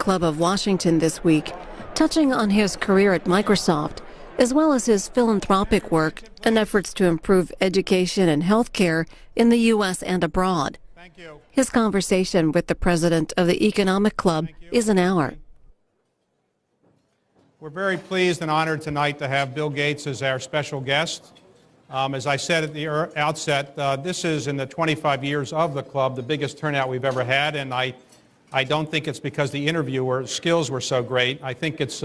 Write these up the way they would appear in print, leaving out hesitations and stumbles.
Club of Washington this week, touching on his career at Microsoft, as well as his philanthropic work and efforts to improve education and health care in the U.S. and abroad. Thank you. His conversation with the president of the Economic Club is an hour. We're very pleased and honored tonight to have Bill Gates as our special guest. As I said at the outset, this is, in the 25 years of the club, the biggest turnout we've ever had, and I don't think it's because the interviewer skills were so great. I think it's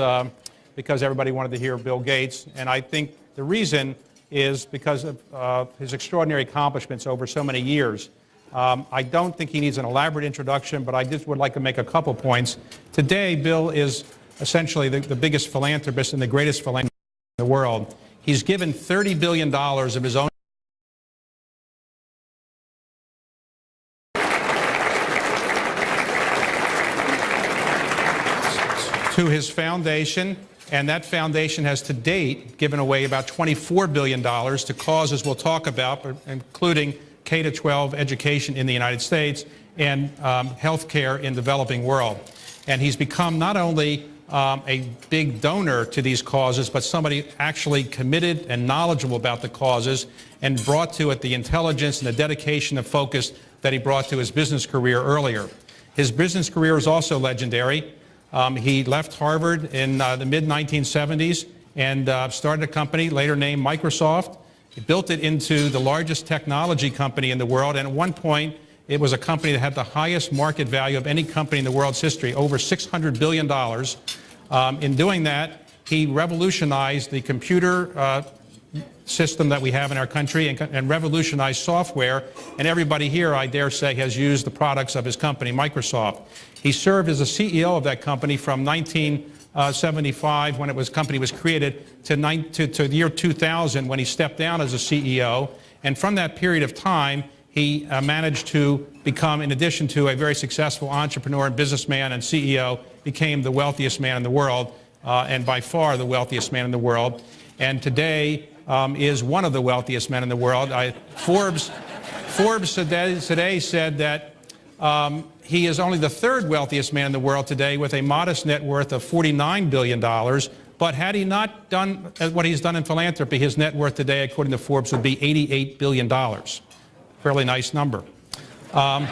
because everybody wanted to hear Bill Gates, and I think the reason is because of his extraordinary accomplishments over so many years. I don't think he needs an elaborate introduction, but I just would like to make a couple points. Today, Bill is essentially the biggest philanthropist and the greatest philanthropist in the world. He's given $30 billion of his own to his foundation, and that foundation has to date given away about $24 billion to causes we'll talk about, including K-12 education in the United States and health care in the developing world. And he's become not only a big donor to these causes, but somebody actually committed and knowledgeable about the causes and brought to it the intelligence and the dedication and focus that he brought to his business career earlier. His business career is also legendary. He left Harvard in the mid-1970s and started a company later named Microsoft. He built it into the largest technology company in the world, and at one point it was a company that had the highest market value of any company in the world's history, over $600 billion. In doing that, he revolutionized the computer system that we have in our country and revolutionized software. And everybody here, I dare say, has used the products of his company, Microsoft. He served as a CEO of that company from 1975, when company was created, to the year 2000, when he stepped down as a CEO. And from that period of time, he managed to become, in addition to a very successful entrepreneur and businessman and CEO, became the wealthiest man in the world, and by far the wealthiest man in the world. And today is one of the wealthiest men in the world. Forbes today said that he is only the third wealthiest man in the world today, with a modest net worth of $49 billion. But had he not done what he's done in philanthropy, his net worth today, according to Forbes, would be $88 billion. Fairly nice number. But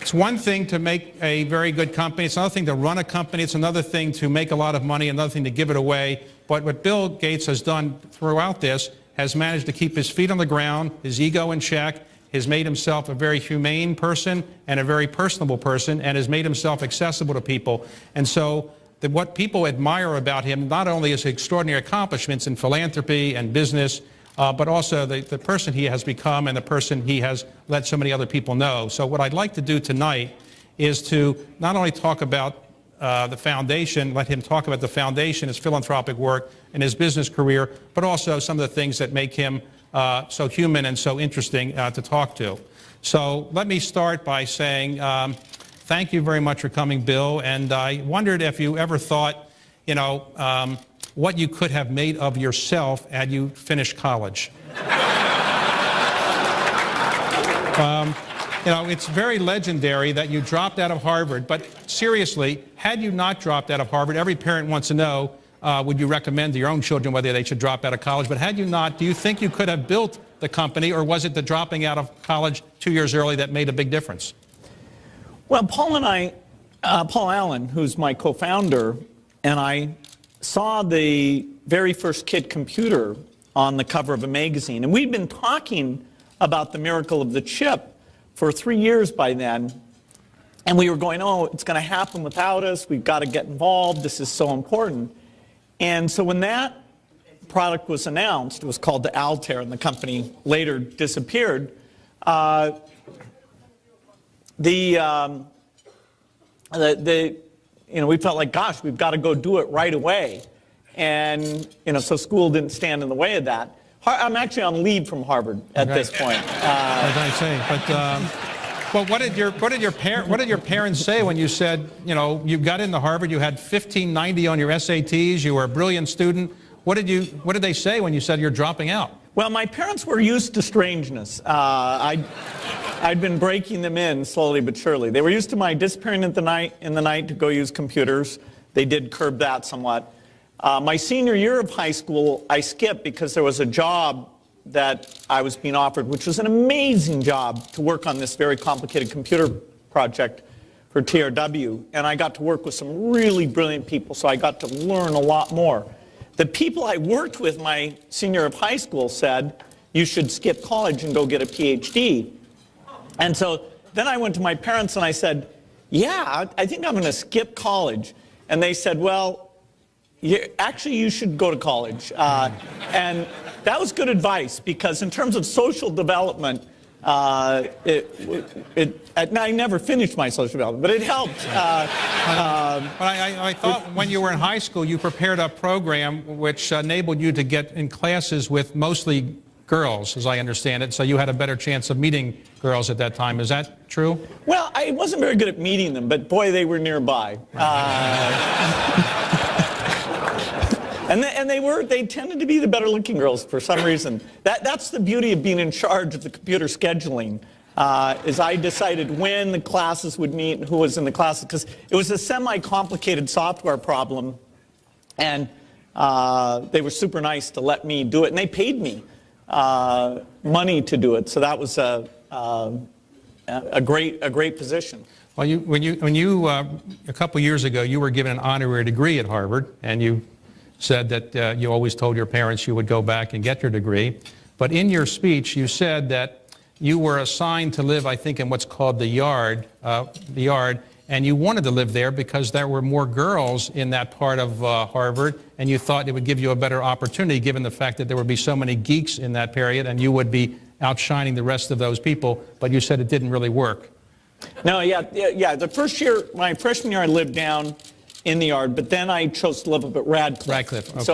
it's one thing to make a very good company. It's another thing to run a company. It's another thing to make a lot of money, another thing to give it away. But what Bill Gates has done throughout this has managed to keep his feet on the ground, his ego in check, has made himself a very humane person and a very personable person, and has made himself accessible to people. And so what people admire about him, not only his extraordinary accomplishments in philanthropy and business, but also the person he has become and the person he has let so many other people know. So what I'd like to do tonight is to not only talk about the foundation, let him talk about the foundation, his philanthropic work, and his business career, but also some of the things that make him so human and so interesting to talk to. So let me start by saying thank you very much for coming, Bill. And I wondered if you ever thought, you know, what you could have made of yourself had you finished college. You know, it's very legendary that you dropped out of Harvard, but seriously, had you not dropped out of Harvard, every parent wants to know, would you recommend to your own children whether they should drop out of college? But had you not, do you think you could have built the company, or was it the dropping out of college 2 years early that made a big difference? Well, Paul Allen, who's my co-founder, and I saw the very first kit computer on the cover of a magazine. And we'd been talking about the miracle of the chip for 3 years by then. And we were going, oh, it's going to happen without us. We've got to get involved. This is so important. And so when that product was announced, it was called the Altair, and the company later disappeared. You know, we felt like, gosh, we've got to go do it right away. And, you know, so school didn't stand in the way of that. I'm actually on leave from Harvard at this point. As I say, but what did your parents say when you said, you know, you got into Harvard, you had 1590 on your SATs, you were a brilliant student? What did they say when you said you're dropping out? Well, my parents were used to strangeness. I'd been breaking them in slowly but surely. They were used to my disappearing in the night to go use computers. They did curb that somewhat. My senior year of high school, I skipped because there was a job that I was being offered, which was an amazing job to work on this very complicated computer project for TRW. And I got to work with some really brilliant people, so I got to learn a lot more. The people I worked with my senior year of high school said, you should skip college and go get a PhD. And so then I went to my parents and I said, yeah, I think I'm going to skip college. And they said, well, actually, you should go to college. And that was good advice, because in terms of social development, I never finished my social development, but it helped. But I thought when you were in high school, you prepared a program which enabled you to get in classes with mostly girls, as I understand it, so you had a better chance of meeting girls at that time. Is that true? Well, I wasn't very good at meeting them, but boy, they were nearby. And they tended to be the better looking girls for some reason. That's the beauty of being in charge of the computer scheduling, is I decided when the classes would meet and who was in the classes, because it was a semi-complicated software problem, and they were super nice to let me do it, and they paid me money to do it, so that was a great position. Well, when you a couple years ago, you were given an honorary degree at Harvard, and you said that you always told your parents you would go back and get your degree. But in your speech, you said that you were assigned to live, I think, in what's called the Yard, and you wanted to live there because there were more girls in that part of Harvard, and you thought it would give you a better opportunity, given the fact that there would be so many geeks in that period, and you would be outshining the rest of those people. But you said it didn't really work. No, yeah. The first year, my freshman year, I lived down in the Yard, but then I chose to live up at Radcliffe. Okay. So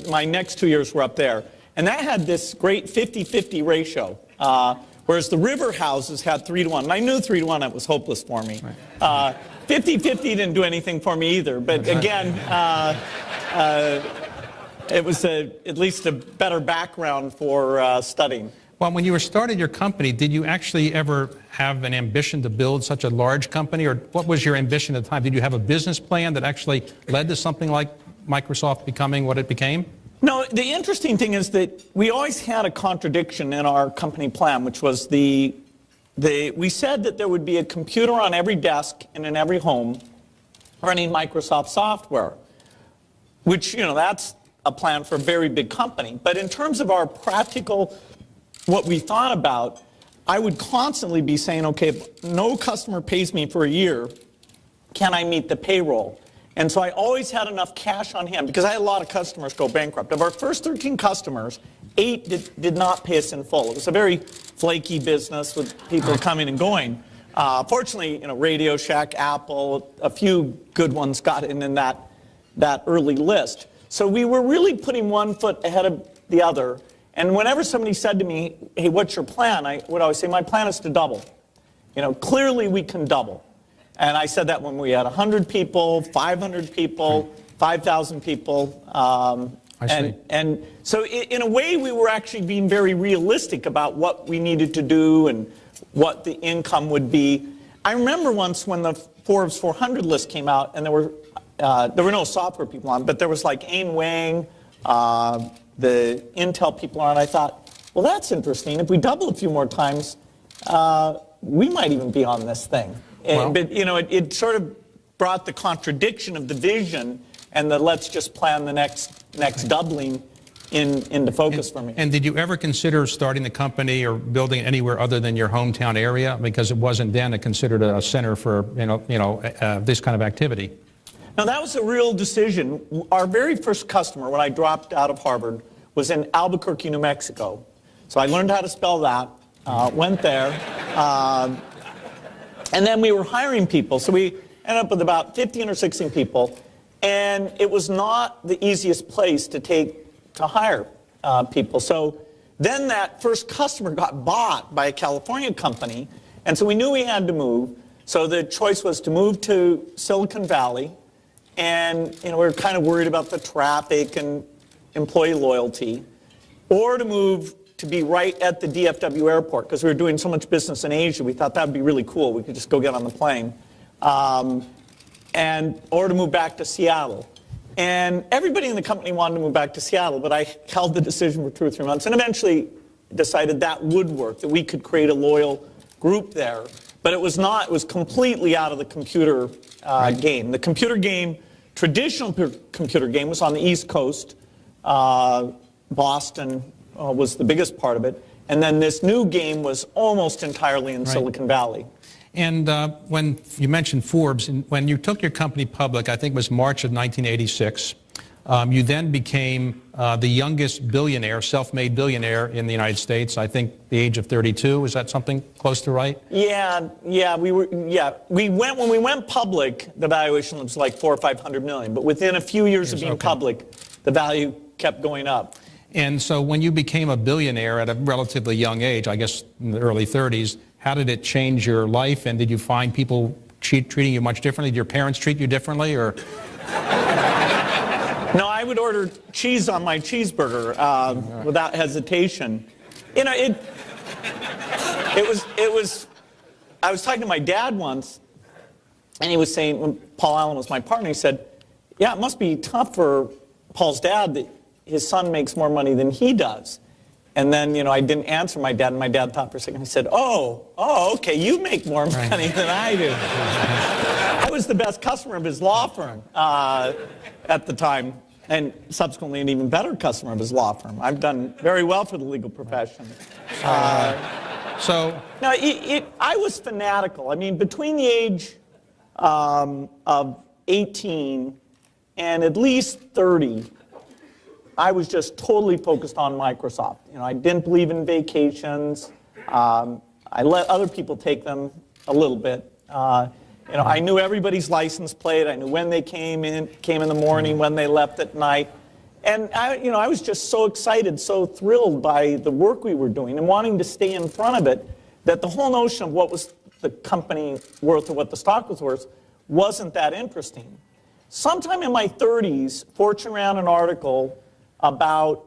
my next 2 years were up there. And that had this great 50-50 ratio, whereas the river houses had 3-to-1. And I knew 3-to-1, it was hopeless for me. 50-50 didn't do anything for me either. But again, it was at least a better background for studying. Well, when you were starting your company, did you actually ever have an ambition to build such a large company, or what was your ambition at the time? Did you have a business plan that actually led to something like Microsoft becoming what it became? No, the interesting thing is that we always had a contradiction in our company plan, which was we said that there would be a computer on every desk and in every home running Microsoft software, which, that's a plan for a very big company. But in terms of our practical, what we thought about, I would constantly be saying, okay, if no customer pays me for a year, can I meet the payroll? And so I always had enough cash on hand, because I had a lot of customers go bankrupt. Of our first 13 customers, 8 did not pay us in full. It was a very flaky business with people coming and going. Fortunately, Radio Shack, Apple, a few good ones got in that early list. So we were really putting one foot ahead of the other. And whenever somebody said to me, hey, what's your plan? I would always say, my plan is to double. Clearly we can double. And I said that when we had 100 people, 500 people, 5,000 people. And so in a way, we were actually being very realistic about what we needed to do and what the income would be. I remember once when the Forbes 400 list came out, and there were no software people on, but there was like Ayn Wang, the Intel people on, I thought, well, that's interesting. If we double a few more times, we might even be on this thing. Well, but, it sort of brought the contradiction of the vision and the let's just plan the next doubling into focus for me. And did you ever consider starting the company or building it anywhere other than your hometown area? Because it wasn't then considered a center for, this kind of activity. Now, that was a real decision. Our very first customer, when I dropped out of Harvard, was in Albuquerque, New Mexico. So I learned how to spell that, went there, and then we were hiring people. So we ended up with about 15 or 16 people, and it was not the easiest place to hire people. So then that first customer got bought by a California company, and so we knew we had to move. So the choice was to move to Silicon Valley, and we were kind of worried about the traffic and employee loyalty, or to move to be right at the DFW airport because we were doing so much business in Asia. We thought that would be really cool. We could just go get on the plane. Or to move back to Seattle. And everybody in the company wanted to move back to Seattle, but I held the decision for 2 or 3 months and eventually decided that would work, that we could create a loyal group there. But it was not, it was completely out of the computer game. The computer game, traditional computer game, was on the East Coast. Boston was the biggest part of it. And then this new game was almost entirely in Silicon Valley. And when you mentioned Forbes, when you took your company public, I think it was March of 1986, you then became the youngest billionaire, self-made billionaire in the United States. I think the age of 32. Is that something close to right? Yeah. When we went public, the valuation was like 400 or 500 million. But within a few years of being public, the value kept going up. And so when you became a billionaire at a relatively young age, I guess in the early 30s, how did it change your life? And did you find people treating you much differently? Did your parents treat you differently, or? No, I would order cheese on my cheeseburger without hesitation. You know, it was. I was talking to my dad once, and he was saying, when Paul Allen was my partner, he said, "Yeah, it must be tough for Paul's dad that his son makes more money than he does." And then, you know, I didn't answer my dad, and my dad thought for a second. He said, oh, okay, you make more money than I do. I was the best customer of his law firm at the time, and subsequently an even better customer of his law firm. I've done very well for the legal profession. No, I was fanatical. I mean, between the age of 18 and at least 30, I was just totally focused on Microsoft. You know, I didn't believe in vacations. I let other people take them a little bit. You know, I knew everybody's license plate. I knew when they came in the morning, when they left at night. And I was just so excited, so thrilled by the work we were doing and wanting to stay in front of it, that the whole notion of what was the company worth or what the stock was worth wasn't that interesting. Sometime in my 30s, Fortune ran an article about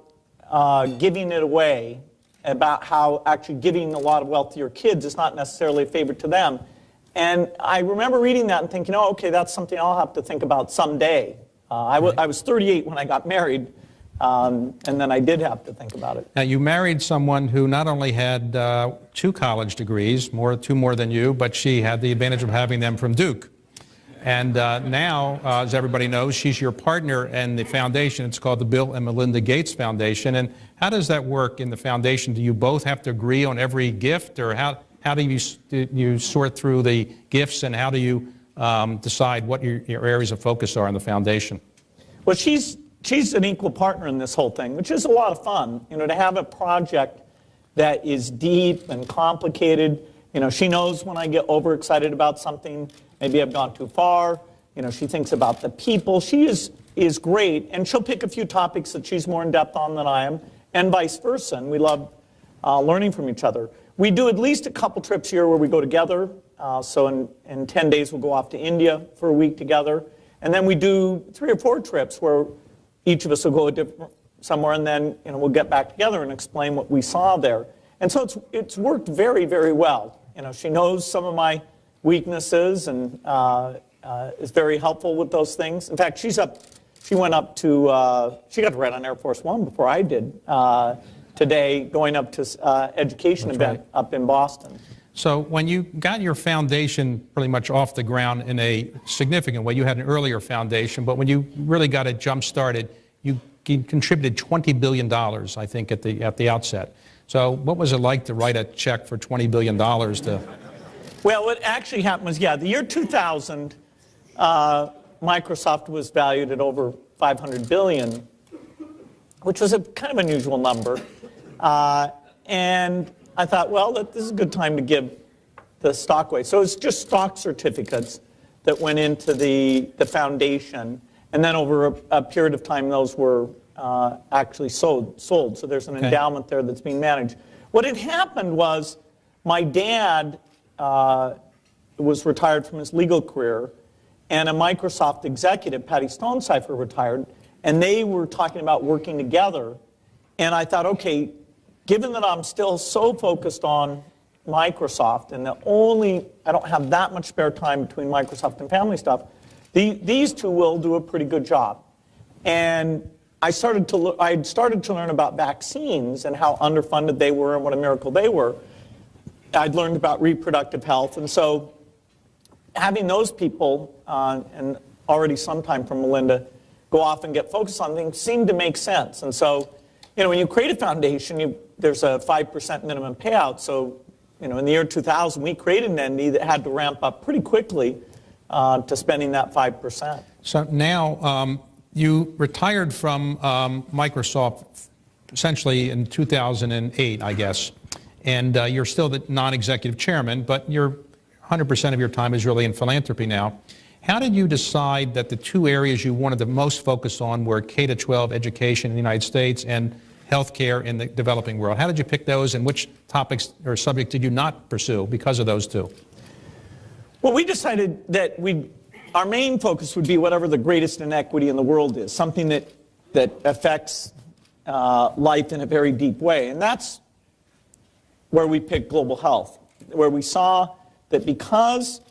giving it away, about how actually giving a lot of wealth to your kids is not necessarily a favor to them. And I remember reading that and thinking, oh, okay, that's something I'll have to think about someday. I was 38 when I got married, and then I did have to think about it. Now, you married someone who not only had 2 college degrees, 2 more than you, but she had the advantage of having them from Duke. And now, as everybody knows, she's your partner in the foundation. It's called the Bill and Melinda Gates Foundation. And how does that work in the foundation? Do you both have to agree on every gift, or how do you sort through the gifts, and how do you decide what your areas of focus are in the foundation? Well, she's an equal partner in this whole thing, which is a lot of fun. You know, to have a project that is deep and complicated. You know, she knows when I get overexcited about something. Maybe I've gone too far. You know, she thinks about the people. She is great, and she'll pick a few topics that she's more in depth on than I am, and vice versa. And we love learning from each other. We do at least a couple trips here where we go together. So in 10 days we'll go off to India for a week together, and then we do 3 or 4 trips where each of us will go somewhere, and then we'll get back together and explain what we saw there. And so it's worked very, very well. You know, she knows some of my weaknesses and is very helpful with those things. In fact, she went up to, she got to ride on Air Force One before I did today, going up to education event up in Boston. So when you got your foundation pretty much off the ground in a significant way, you had an earlier foundation, but when you really got it jump-started, you contributed $20 billion, I think, at the outset. So what was it like to write a check for $20 billion to... Well, what actually happened was, the year 2000, Microsoft was valued at over $500 billion, which was a kind of unusual number. And I thought, well, this is a good time to give the stock away. So it's just stock certificates that went into the foundation. And then over a period of time, those were actually sold. So there's an endowment there that's being managed. What had happened was my dad was retired from his legal career, and a Microsoft executive, Patty Stonecipher, retired, and they were talking about working together. And I thought, okay, given that I'm still so focused on Microsoft, and I don't have that much spare time between Microsoft and family stuff, these two will do a pretty good job. And I'd started to learn about vaccines and how underfunded they were and what a miracle they were. I'd learned about reproductive health, and so having those people, and already sometime from Melinda, go off and get focused on things seemed to make sense. And so, when you create a foundation, there's a 5% minimum payout. So, in the year 2000, we created an entity that had to ramp up pretty quickly to spending that 5%. So now you retired from Microsoft essentially in 2008, I guess, and you're still the non-executive chairman, but 100% of your time is really in philanthropy now. How did you decide that the two areas you wanted to most focus on were K-12 education in the United States and healthcare in the developing world? How did you pick those, and which topics or subjects did you not pursue because of those two? Well, we decided that our main focus would be whatever the greatest inequity in the world is, something that affects life in a very deep way. And that's where we picked global health, where we saw that because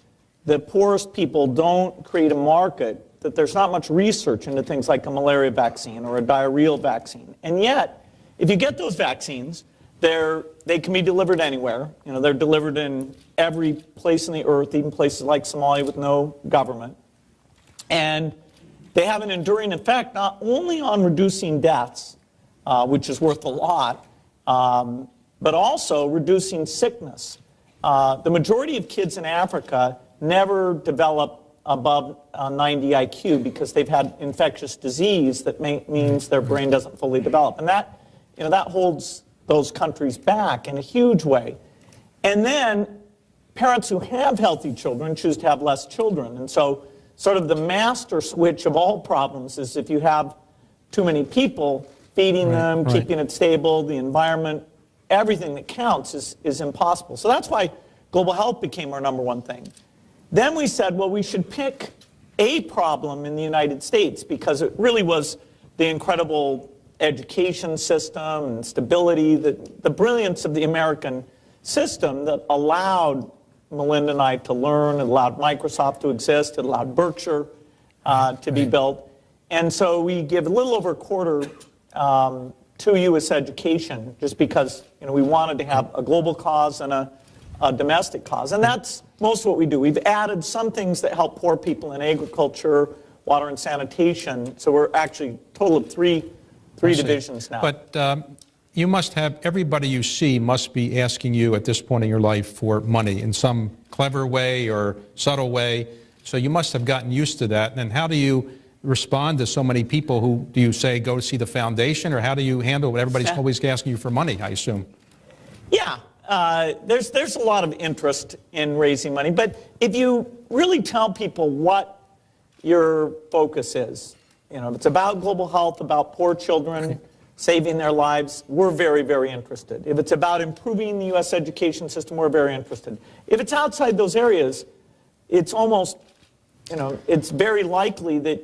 the poorest people don't create a market, that there's not much research into things like a malaria vaccine or a diarrheal vaccine. And yet, if you get those vaccines, they can be delivered anywhere. They're delivered in every place on the earth, even places like Somalia with no government. And they have an enduring effect not only on reducing deaths, which is worth a lot, but also reducing sickness. The majority of kids in Africa never develop above 90 IQ because they've had infectious disease that means their brain doesn't fully develop. And that holds those countries back in a huge way. And then parents who have healthy children choose to have less children. And so sort of the master switch of all problems is if you have too many people, feeding them, keeping it stable, the environment, everything that counts is impossible. So that's why global health became our #1 thing. Then we said, well, we should pick a problem in the United States because it really was the incredible education system and stability, the brilliance of the American system that allowed Melinda and I to learn, it allowed Microsoft to exist, it allowed Berkshire to be built. And so we give a little over a quarter to U.S. education just because we wanted to have a global cause and a domestic cause. And that's most of what we do. We've added some things that help poor people in agriculture, water and sanitation. So we're actually a total of three divisions now. But you must have, everybody you see must be asking you at this point in your life for money in some clever way or subtle way. So you must have gotten used to that. And how do you respond to so many people who, do you say, go see the foundation, or how do you handle what everybody's always asking you for money, I assume? Yeah, there's a lot of interest in raising money. But if you really tell people what your focus is, if it's about global health, about poor children, saving their lives, we're very, very interested. If it's about improving the U.S. education system, we're very interested. If it's outside those areas, it's almost, it's very likely that,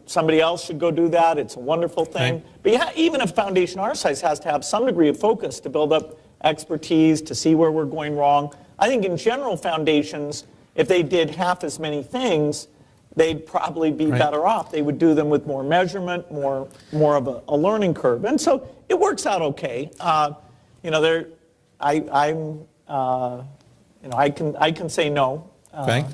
somebody else should go do that. It's a wonderful thing. Right. But yeah, even a foundation our size has to have some degree of focus to build up expertise, to see where we're going wrong. I think in general, foundations, if they did half as many things, they'd probably be better off. They would do them with more measurement, more of a learning curve. And so it works out okay. I can say no. Okay.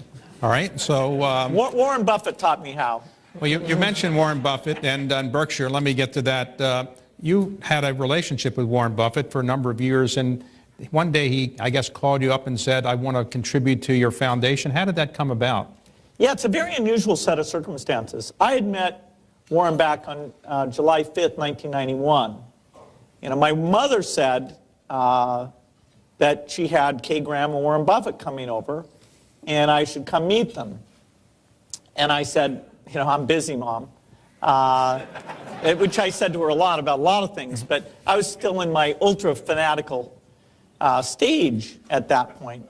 All right. So Warren Buffett taught me how. Well, you mentioned Warren Buffett and Berkshire. Let me get to that. You had a relationship with Warren Buffett for a number of years, and one day he, I guess, called you up and said, I want to contribute to your foundation. How did that come about? Yeah, it's a very unusual set of circumstances. I had met Warren back on July 5th, 1991. My mother said that she had Kay Graham and Warren Buffett coming over, and I should come meet them. And I said, I'm busy, Mom. Which I said to her a lot about a lot of things, but I was still in my ultra-fanatical stage at that point.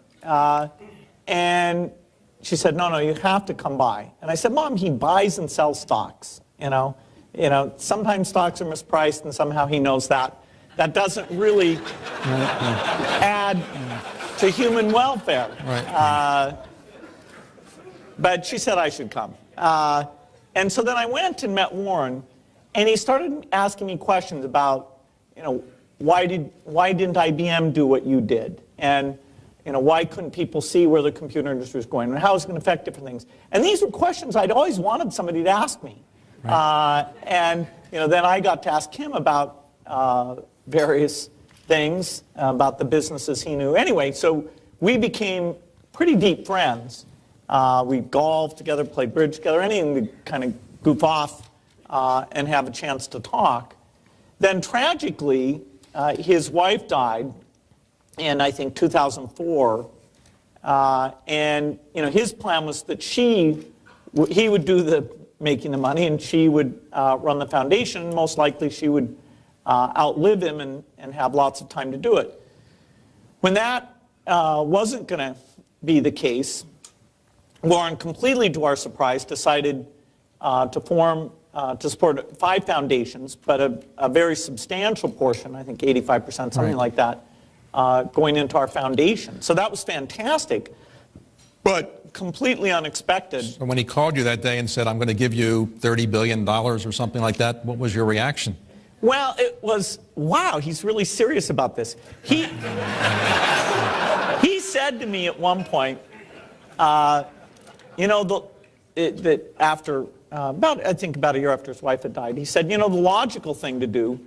And she said, no, you have to come by. And I said, Mom, he buys and sells stocks. Sometimes stocks are mispriced, and somehow he knows that. that doesn't really add to human welfare. Right. But she said I should come. And so then I went and met Warren, and he started asking me questions about, why didn't IBM do what you did? And why couldn't people see where the computer industry was going, and how it's going to affect different things? And these were questions I'd always wanted somebody to ask me. Right. And then I got to ask him about various things about the businesses he knew. Anyway, so we became pretty deep friends. We golfed together, played bridge together, anything to kind of goof off and have a chance to talk. Then tragically, his wife died in, I think, 2004. And his plan was that he would do the making the money, and she would run the foundation. Most likely she would outlive him and have lots of time to do it. When that wasn't going to be the case, Warren, completely to our surprise, decided to support 5 foundations, but a very substantial portion, I think 85%, something like that, going into our foundation. So that was fantastic, but completely unexpected. So when he called you that day and said, I'm going to give you $30 billion or something like that, what was your reaction? Well, it was, wow, he's really serious about this. He said to me at one point, that after, I think about a year after his wife had died, he said, the logical thing to do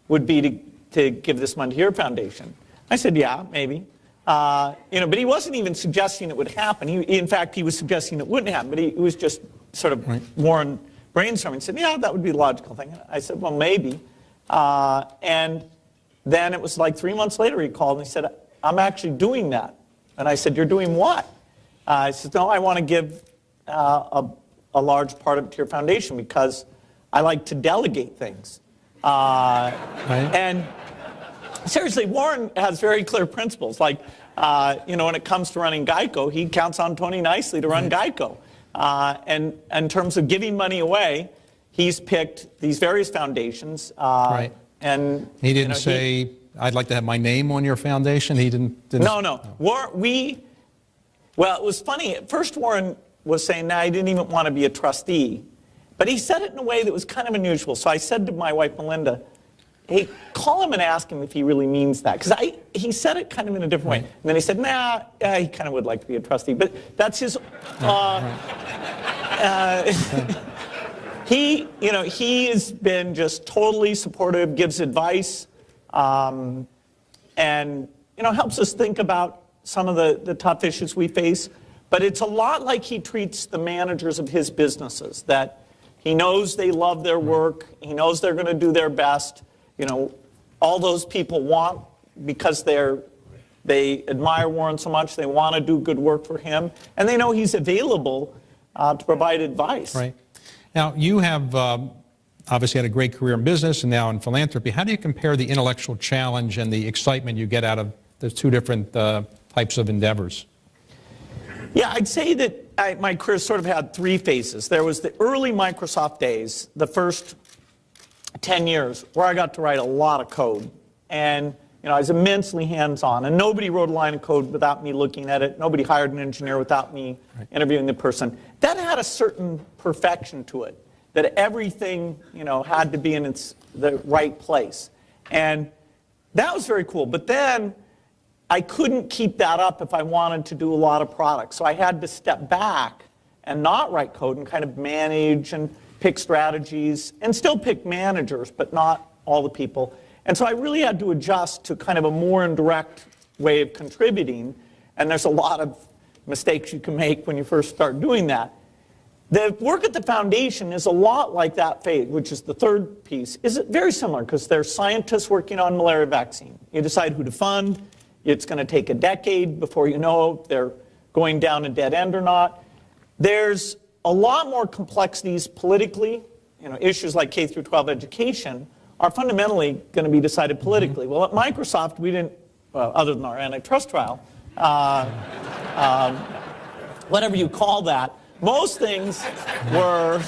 would be to give this money to your foundation. I said, yeah, maybe. But he wasn't even suggesting it would happen. In fact, he was suggesting it wouldn't happen, but he was just sort of more brainstorming. He said, yeah, that would be the logical thing. I said, well, maybe. And then it was like 3 months later he called and he said, I'm actually doing that. And I said, you're doing what? He said, no, I want to give a large part of it to your foundation because I like to delegate things. And seriously, Warren has very clear principles. Like, when it comes to running Geico, he counts on Tony Nicely to run Geico. And in terms of giving money away, he's picked these various foundations. And he didn't say, I'd like to have my name on your foundation? He didn't No. Well, it was funny. At first, Warren was saying, I didn't even want to be a trustee. But he said it in a way that was kind of unusual. So I said to my wife, Melinda, hey, call him and ask him if he really means that. Because he said it kind of in a different way. And then he said, nah, he kind of would like to be a trustee. But that's his... He has been just totally supportive, gives advice, and, helps us think about some of the tough issues we face. But it's a lot like he treats the managers of his businesses, that he knows they love their work, he knows they're going to do their best. All those people want, because they admire Warren so much, they want to do good work for him, and they know he's available to provide advice. Right. Now, you have obviously had a great career in business and now in philanthropy. How do you compare the intellectual challenge and the excitement you get out of those 2 different types of endeavors? Yeah, I'd say that my career sort of had 3 phases. There was the early Microsoft days, the first 10 years, where I got to write a lot of code. And I was immensely hands-on, and nobody wrote a line of code without me looking at it. Nobody hired an engineer without me interviewing the person. That had a certain perfection to it, that everything had to be in the right place. And that was very cool. But then I couldn't keep that up if I wanted to do a lot of products. So I had to step back and not write code and kind of manage and pick strategies, and still pick managers, but not all the people. And so I really had to adjust to kind of a more indirect way of contributing, and there's a lot of mistakes you can make when you first start doing that. The work at the foundation is a lot like that phase, which is the third piece. Is it very similar, because there's scientists working on malaria vaccine. You decide who to fund. It's going to take a decade before you know if they're going down a dead end or not. There's a lot more complexities politically. Issues like K through 12 education are fundamentally going to be decided politically. Well, at Microsoft, we didn't, well, other than our antitrust trial, whatever you call that, most things were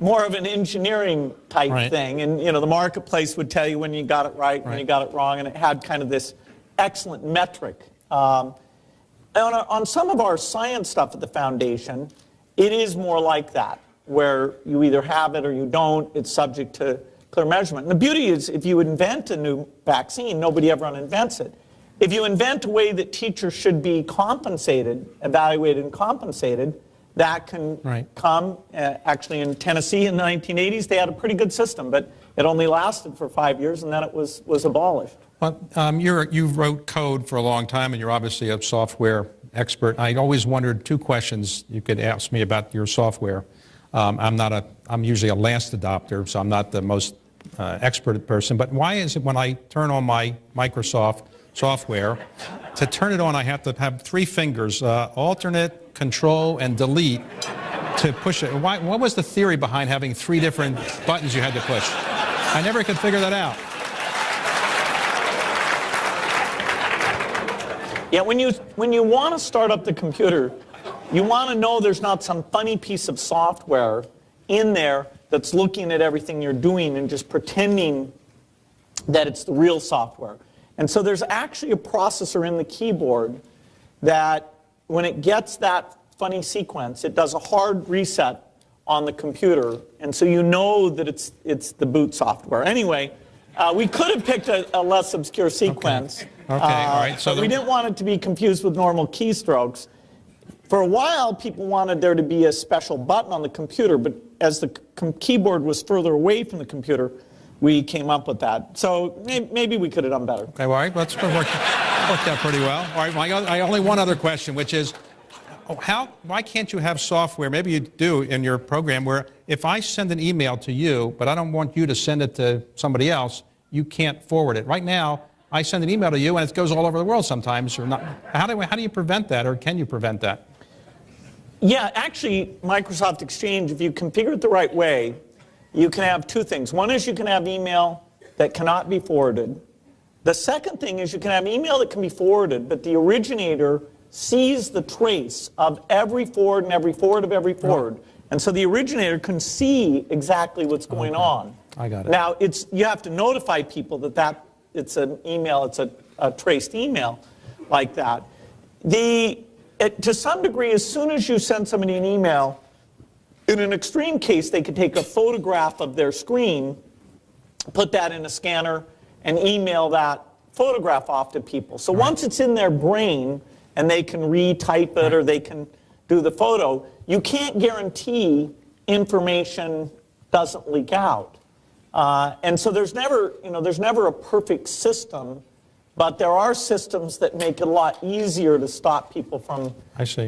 more of an engineering type thing. And, you know, the marketplace would tell you when you got it right, when you got it wrong, and it had kind of this excellent metric. On some of our science stuff at the foundation, it is more like that, where you either have it or you don't. It's subject to clear measurement. And the beauty is, if you invent a new vaccine, nobody ever invents it. If you invent a way that teachers should be compensated, evaluated and compensated, that can come. Actually, in Tennessee in the 1980s, they had a pretty good system, but it only lasted for 5 years, and then it was abolished. Well, you wrote code for a long time, and you're obviously a software expert. I always wondered two questions you could ask me about your software. I'm usually a last adopter, so I'm not the most expert person. But why is it when I turn on my Microsoft software, to turn it on, I have to have 3 fingers, alternate, control, and delete to push it? What was the theory behind having 3 different buttons you had to push? I never could figure that out. Yeah, when you want to start up the computer, you want to know there's not some funny piece of software in there that's looking at everything you're doing and just pretending that it's the real software. And so there's actually a processor in the keyboard that when it gets that funny sequence, it does a hard reset on the computer. And so you know that it's the boot software. Anyway, we could have picked a less obscure sequence. Okay, all right. So we didn't want it to be confused with normal keystrokes. For a while, people wanted there to be a special button on the computer, but as the keyboard was further away from the computer, we came up with that. So maybe we could have done better. Okay, all right, that's worked out pretty well. All right, I only one other question, which is, why can't you have software, maybe you do in your program, where if I send an email to you, but I don't want you to send it to somebody else, you can't forward it. Right now, I send an email to you and it goes all over the world sometimes. Or not. How do you prevent that, or can you prevent that? Yeah, actually, Microsoft Exchange, if you configure it the right way, you can have 2 things. One is you can have email that cannot be forwarded. The second thing is you can have email that can be forwarded, but the originator sees the trace of every forward and every forward of every forward. And so the originator can see exactly what's going on. I got it. Now, you have to notify people that it's an email, it's a traced email like that. To some degree, as soon as you send somebody an email, in an extreme case, they could take a photograph of their screen, put that in a scanner, and email that photograph off to people. So once it's in their brain, and they can retype it or they can do the photo, you can't guarantee information doesn't leak out. And so there's never a perfect system, but there are systems that make it a lot easier to stop people from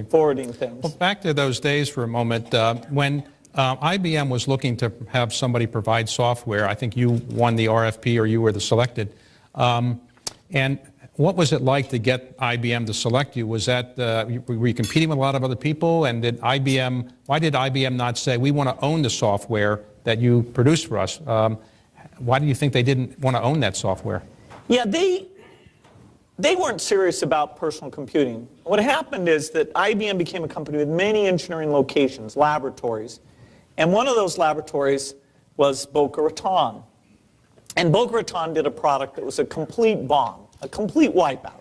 forwarding things. Well, back to those days for a moment. When IBM was looking to have somebody provide software, I think you won the RFP or you were the selected. And what was it like to get IBM to select you? Was that, were you competing with a lot of other people? And why did IBM not say, we want to own the software that you produced for us? Why do you think they didn't want to own that software? Yeah, they weren't serious about personal computing. What happened is that IBM became a company with many engineering locations, laboratories. And one of those laboratories was Boca Raton. And Boca Raton did a product that was a complete bomb, a complete wipeout.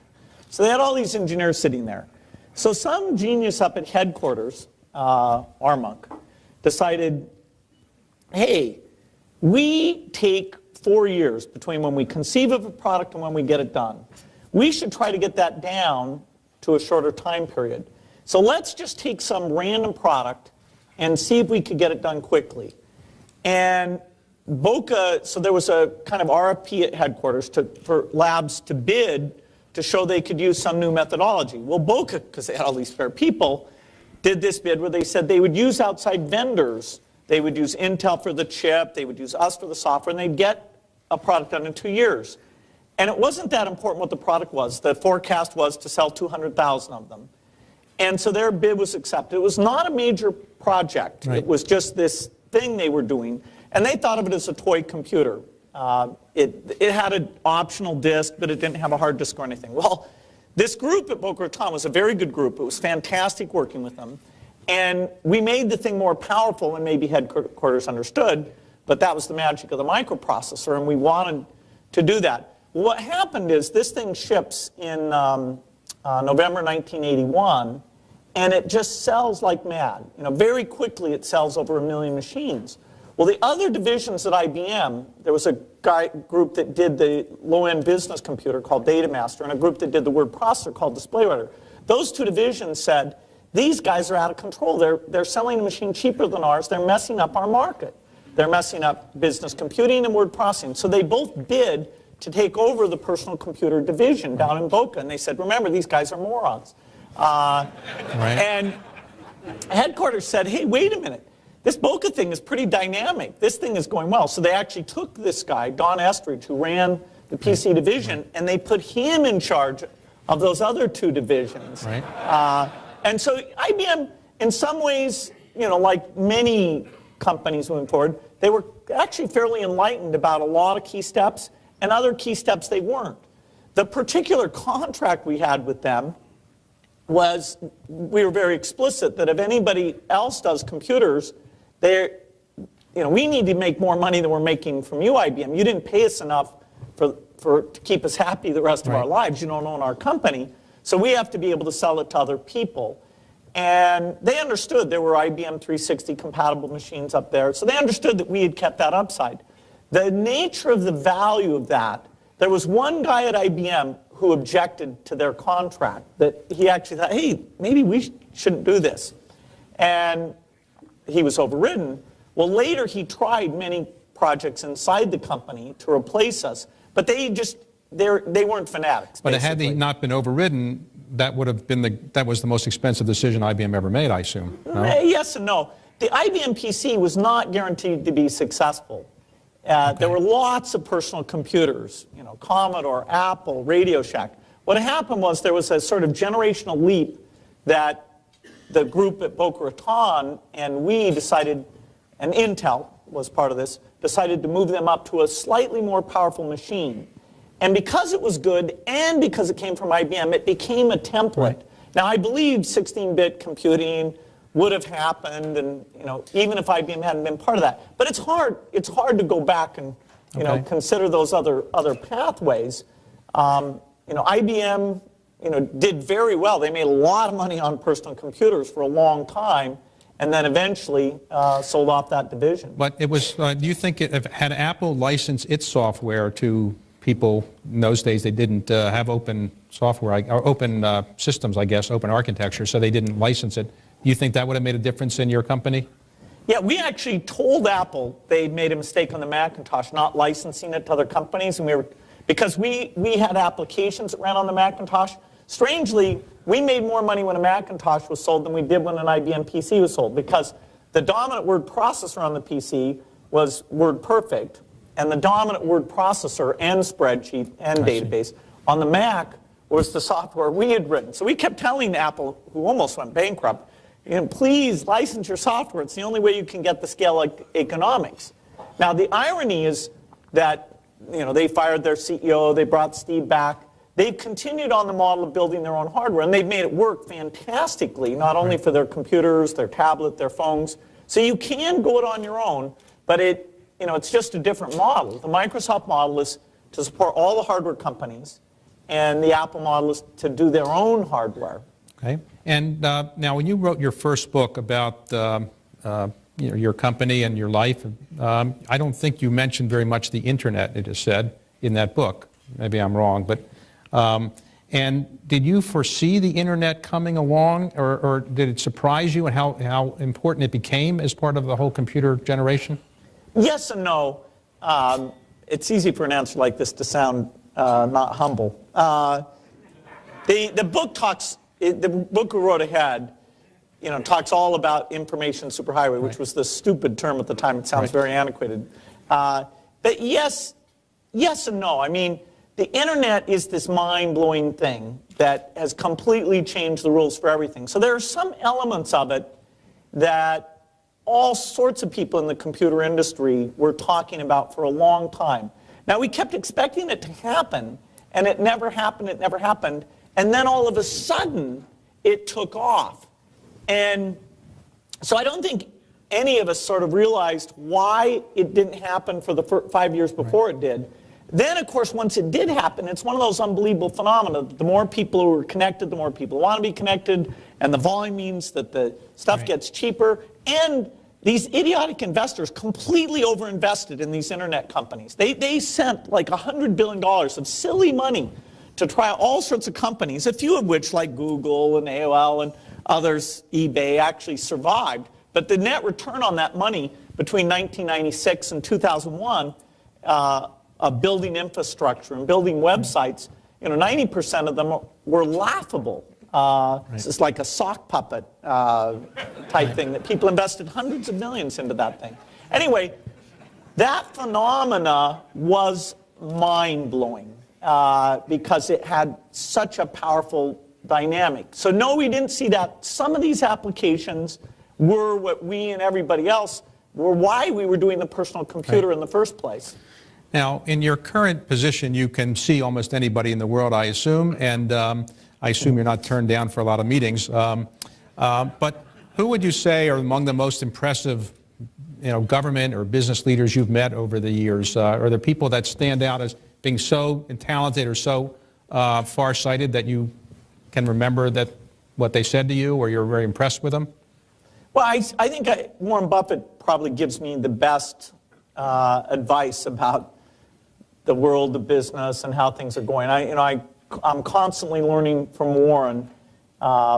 So they had all these engineers sitting there. So some genius up at headquarters, Armonk, decided, hey, we take 4 years between when we conceive of a product and when we get it done. We should try to get that down to a shorter time period. So let's just take some random product and see if we could get it done quickly. And Boca, so there was a kind of RFP at headquarters for labs to bid to show they could use some new methodology. Well, Boca, because they had all these spare people, did this bid where they said they would use outside vendors. They would use Intel for the chip, they would use us for the software, and they'd get a product done in 2 years. And it wasn't that important what the product was. The forecast was to sell 200,000 of them. And so their bid was accepted. It was not a major project. Right. It was just this thing they were doing. And they thought of it as a toy computer. It had an optional disk, but it didn't have a hard disk or anything. Well, this group at Boca Raton was a very good group. It was fantastic working with them. And we made the thing more powerful than maybe headquarters understood, but that was the magic of the microprocessor, and we wanted to do that. What happened is this thing ships in November 1981, and it just sells like mad. You know, very quickly it sells over 1 million machines. Well, the other divisions at IBM, there was a group that did the low-end business computer called Data Master, and a group that did the word processor called Display Writer. Those two divisions said, these guys are out of control. They're selling a machine cheaper than ours. They're messing up our market. They're messing up business computing and word processing. So they both bid to take over the personal computer division down in Boca. And they said, remember, these guys are morons. And headquarters said, hey, wait a minute. This Boca thing is pretty dynamic. This thing is going well. So they actually took this guy, Don Estridge, who ran the PC division, and they put him in charge of those other two divisions. And so IBM, in some ways, you know, like many companies moving forward, they were actually fairly enlightened about a lot of key steps, and other key steps they weren't. The particular contract we had with them was, we were very explicit that if anybody else does computers, you know, we need to make more money than we're making from you, IBM. You didn't pay us enough to keep us happy the rest of our lives. You don't own our company. So we have to be able to sell it to other people. And they understood there were IBM 360 compatible machines up there. So they understood that we had kept that upside. The nature of the value of that, there was one guy at IBM who objected to their contract, that he actually thought, hey, maybe we shouldn't do this. And he was overridden. Well, later he tried many projects inside the company to replace us, but they weren't fanatics. But had he not been overridden, that would have been that was the most expensive decision IBM ever made, I assume. No? Yes and no. The IBM PC was not guaranteed to be successful. There were lots of personal computers, you know, Commodore, Apple, Radio Shack. What happened was there was a sort of generational leap that the group at Boca Raton and we decided, and Intel was part of this, decided to move them up to a slightly more powerful machine. And because it was good and because it came from IBM, it became a template. Now, I believe 16-bit computing would have happened, and you know, even if IBM hadn't been part of that. But it's hard to go back and you know, consider those other pathways. You know, IBM, you know, did very well. They made a lot of money on personal computers for a long time, and then eventually sold off that division. But it was, do you think, had Apple licensed its software to people in those days, they didn't have open software, or open systems, I guess, open architecture, so they didn't license it. Do you think that would have made a difference in your company? Yeah, we actually told Apple they made a mistake on the Macintosh, not licensing it to other companies, and because we had applications that ran on the Macintosh. Strangely, we made more money when a Macintosh was sold than we did when an IBM PC was sold, because the dominant word processor on the PC was WordPerfect, and the dominant word processor and spreadsheet and database on the Mac was the software we had written. So we kept telling Apple, who almost went bankrupt, you know, please license your software. It's the only way you can get the scale economics. Now, the irony is that, you know, they fired their CEO, they brought Steve back. They've continued on the model of building their own hardware, and they've made it work fantastically, not only for their computers, their tablet, their phones. So you can go it on your own, but you know, it's just a different model. The Microsoft model is to support all the hardware companies, and the Apple model is to do their own hardware. Okay. And now, when you wrote your first book about you know, your company and your life, I don't think you mentioned very much the internet, it is said, in that book. Maybe I'm wrong, but and did you foresee the internet coming along, or did it surprise you and how important it became as part of the whole computer generation? Yes and no. It's easy for an answer like this to sound not humble. The book talks. The book we wrote ahead, you know, talks all about information superhighway, which was the stupid term at the time. It sounds very antiquated. But yes and no. I mean, the internet is this mind-blowing thing that has completely changed the rules for everything. So there are some elements of it that all sorts of people in the computer industry were talking about for a long time. Now, we kept expecting it to happen, and it never happened, and then all of a sudden, it took off. And So I don't think any of us sort of realized why it didn't happen for the 5 years before it did. Then, of course, once it did happen, it's one of those unbelievable phenomena. The more people who are connected, the more people want to be connected, and the volume means that the stuff gets cheaper. And these idiotic investors completely overinvested in these internet companies. They sent like $100 billion of silly money to try all sorts of companies, a few of which, like Google and AOL and others, eBay, actually survived. But the net return on that money between 1996 and 2001, of building infrastructure and building websites, 90% of them were laughable. This is like a sock puppet type thing that people invested hundreds of millions into that thing. Anyway, that phenomena was mind-blowing because it had such a powerful dynamic. So no, we didn't see that. Some of these applications were what we and everybody else were why we were doing the personal computer in the first place. Now, in your current position, you can see almost anybody in the world, I assume, and I assume you're not turned down for a lot of meetings. But who would you say are among the most impressive, government or business leaders you've met over the years? Are there people that stand out as being so talented or so far-sighted that you can remember what they said to you, or you're very impressed with them? Well, I think Warren Buffett probably gives me the best advice about the world of business and how things are going. I'm constantly learning from Warren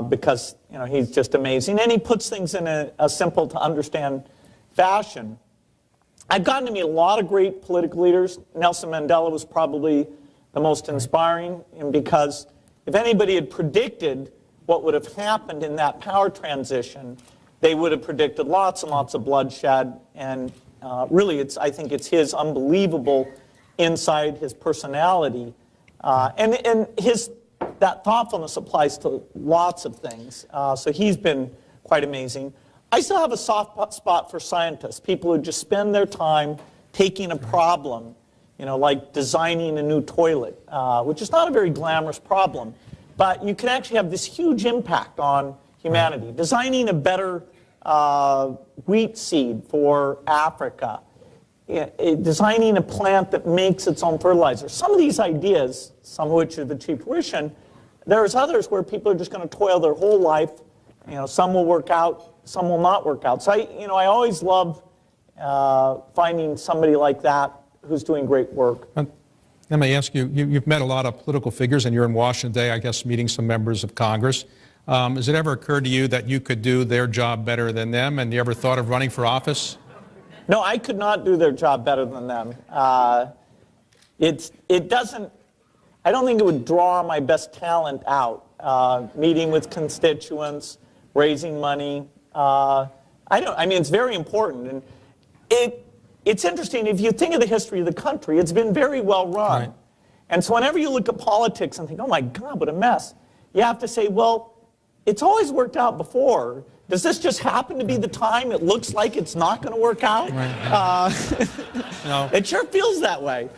because he's just amazing, and he puts things in a simple to understand fashion. I've gotten to meet a lot of great political leaders. Nelson Mandela was probably the most inspiring, and because if anybody had predicted what would have happened in that power transition, they would have predicted lots and lots of bloodshed. And really, I think it's his unbelievable insight, his personality, and that thoughtfulness applies to lots of things. So he's been quite amazing. I still have a soft spot for scientists, people who just spend their time taking a problem, like designing a new toilet, which is not a very glamorous problem, but you can actually have this huge impact on humanity. Designing a better wheat seed for Africa, designing a plant that makes its own fertilizer. Some of these ideas, some of which are the cheap fruition, there's others where people are just going to toil their whole life. Some will work out, some will not work out. So I always love finding somebody like that who's doing great work. Let me ask you, you've met a lot of political figures, and you're in Washington today, I guess, meeting some members of Congress. Has it ever occurred to you that you could do their job better than them, and you ever thought of running for office? No, I could not do their job better than them. It doesn't, I don't think it would draw my best talent out. Meeting with constituents, raising money. It's very important. And it's interesting, if you think of the history of the country, it's been very well run. Right. And so whenever you look at politics and think, oh my God, what a mess, you have to say, well, it's always worked out before. Does this just happen to be the time it looks like it's not going to work out? Right. No. It sure feels that way.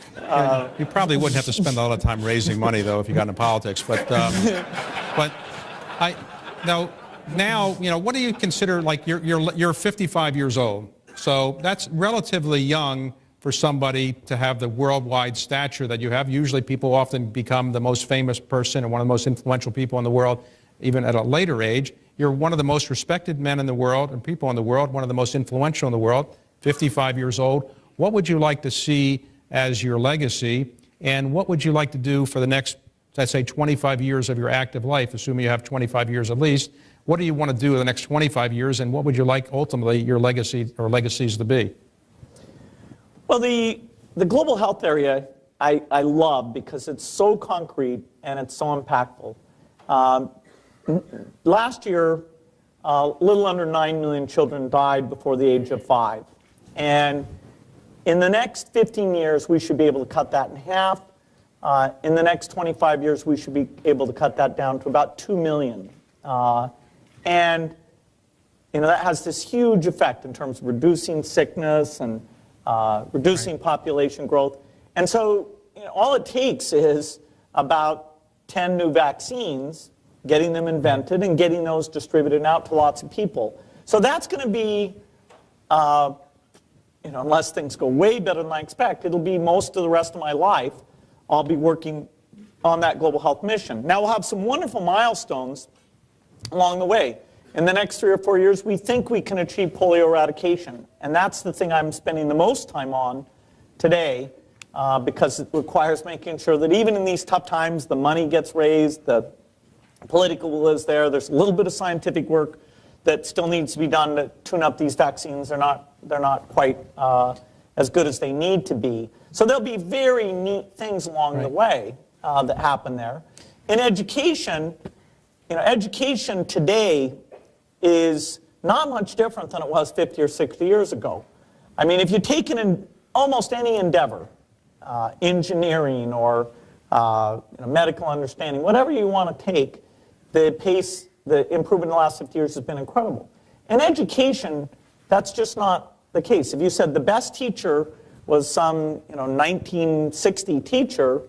You probably wouldn't have to spend a lot of time raising money, though, if you got into politics. But now, what do you consider, like, you're 55 years old. So that's relatively young for somebody to have the worldwide stature that you have. Usually people often become the most famous person and one of the most influential people in the world, even at a later age. You're one of the most respected men in the world and people in the world, one of the most influential in the world, 55 years old. What would you like to see as your legacy, and what would you like to do for the next, let's say, 25 years of your active life, assuming you have 25 years at least? What do you want to do in the next 25 years, and what would you like ultimately your legacy or legacies to be? Well, the global health area I love because it's so concrete and it's so impactful. Last year, a little under 9 million children died before the age of 5. And in the next 15 years, we should be able to cut that in half. In the next 25 years, we should be able to cut that down to about 2 million. And that has this huge effect in terms of reducing sickness and reducing population growth. And so all it takes is about 10 new vaccines, getting them invented and getting those distributed out to lots of people. So that's going to be, unless things go way better than I expect, it'll be most of the rest of my life I'll be working on that global health mission. Now we'll have some wonderful milestones along the way. In the next 3 or 4 years, we think we can achieve polio eradication. And that's the thing I'm spending the most time on today, because it requires making sure that even in these tough times, the money gets raised, the political will is there, there's a little bit of scientific work that still needs to be done to tune up these vaccines. They're not quite as good as they need to be. So there'll be very neat things along the way that happen there. In education, education today is not much different than it was 50 or 60 years ago. I mean, if you take almost any endeavor, engineering or medical understanding, whatever you want to take, the pace, the improvement in the last 50 years has been incredible. In education, that's just not the case. If you said the best teacher was some 1960 teacher,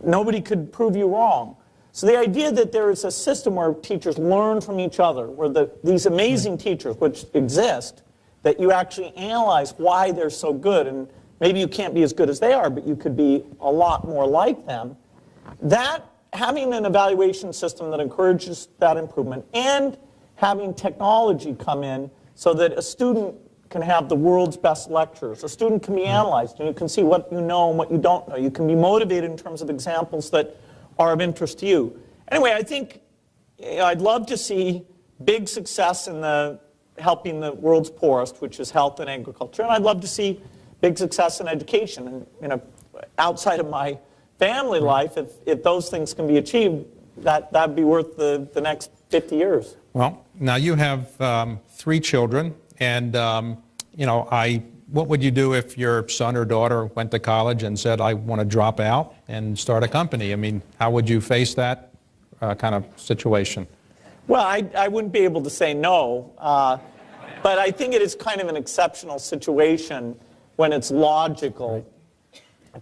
nobody could prove you wrong. So the idea that there is a system where teachers learn from each other, where these amazing teachers, which exist, that you actually analyze why they're so good, and maybe you can't be as good as they are, but you could be a lot more like them, that having an evaluation system that encourages that improvement, and having technology come in so that a student can have the world's best lectures. A student can be analyzed, and you can see what you know and what you don't know. You can be motivated in terms of examples that are of interest to you. Anyway, I think I'd love to see big success in helping the world's poorest, which is health and agriculture, and I'd love to see big success in education. And outside of my family life, if those things can be achieved, that'd be worth the next 50 years. Well, now you have 3 children, and what would you do if your son or daughter went to college and said, I want to drop out and start a company? I mean, how would you face that kind of situation? Well, I wouldn't be able to say no, but I think it is kind of an exceptional situation when it's logical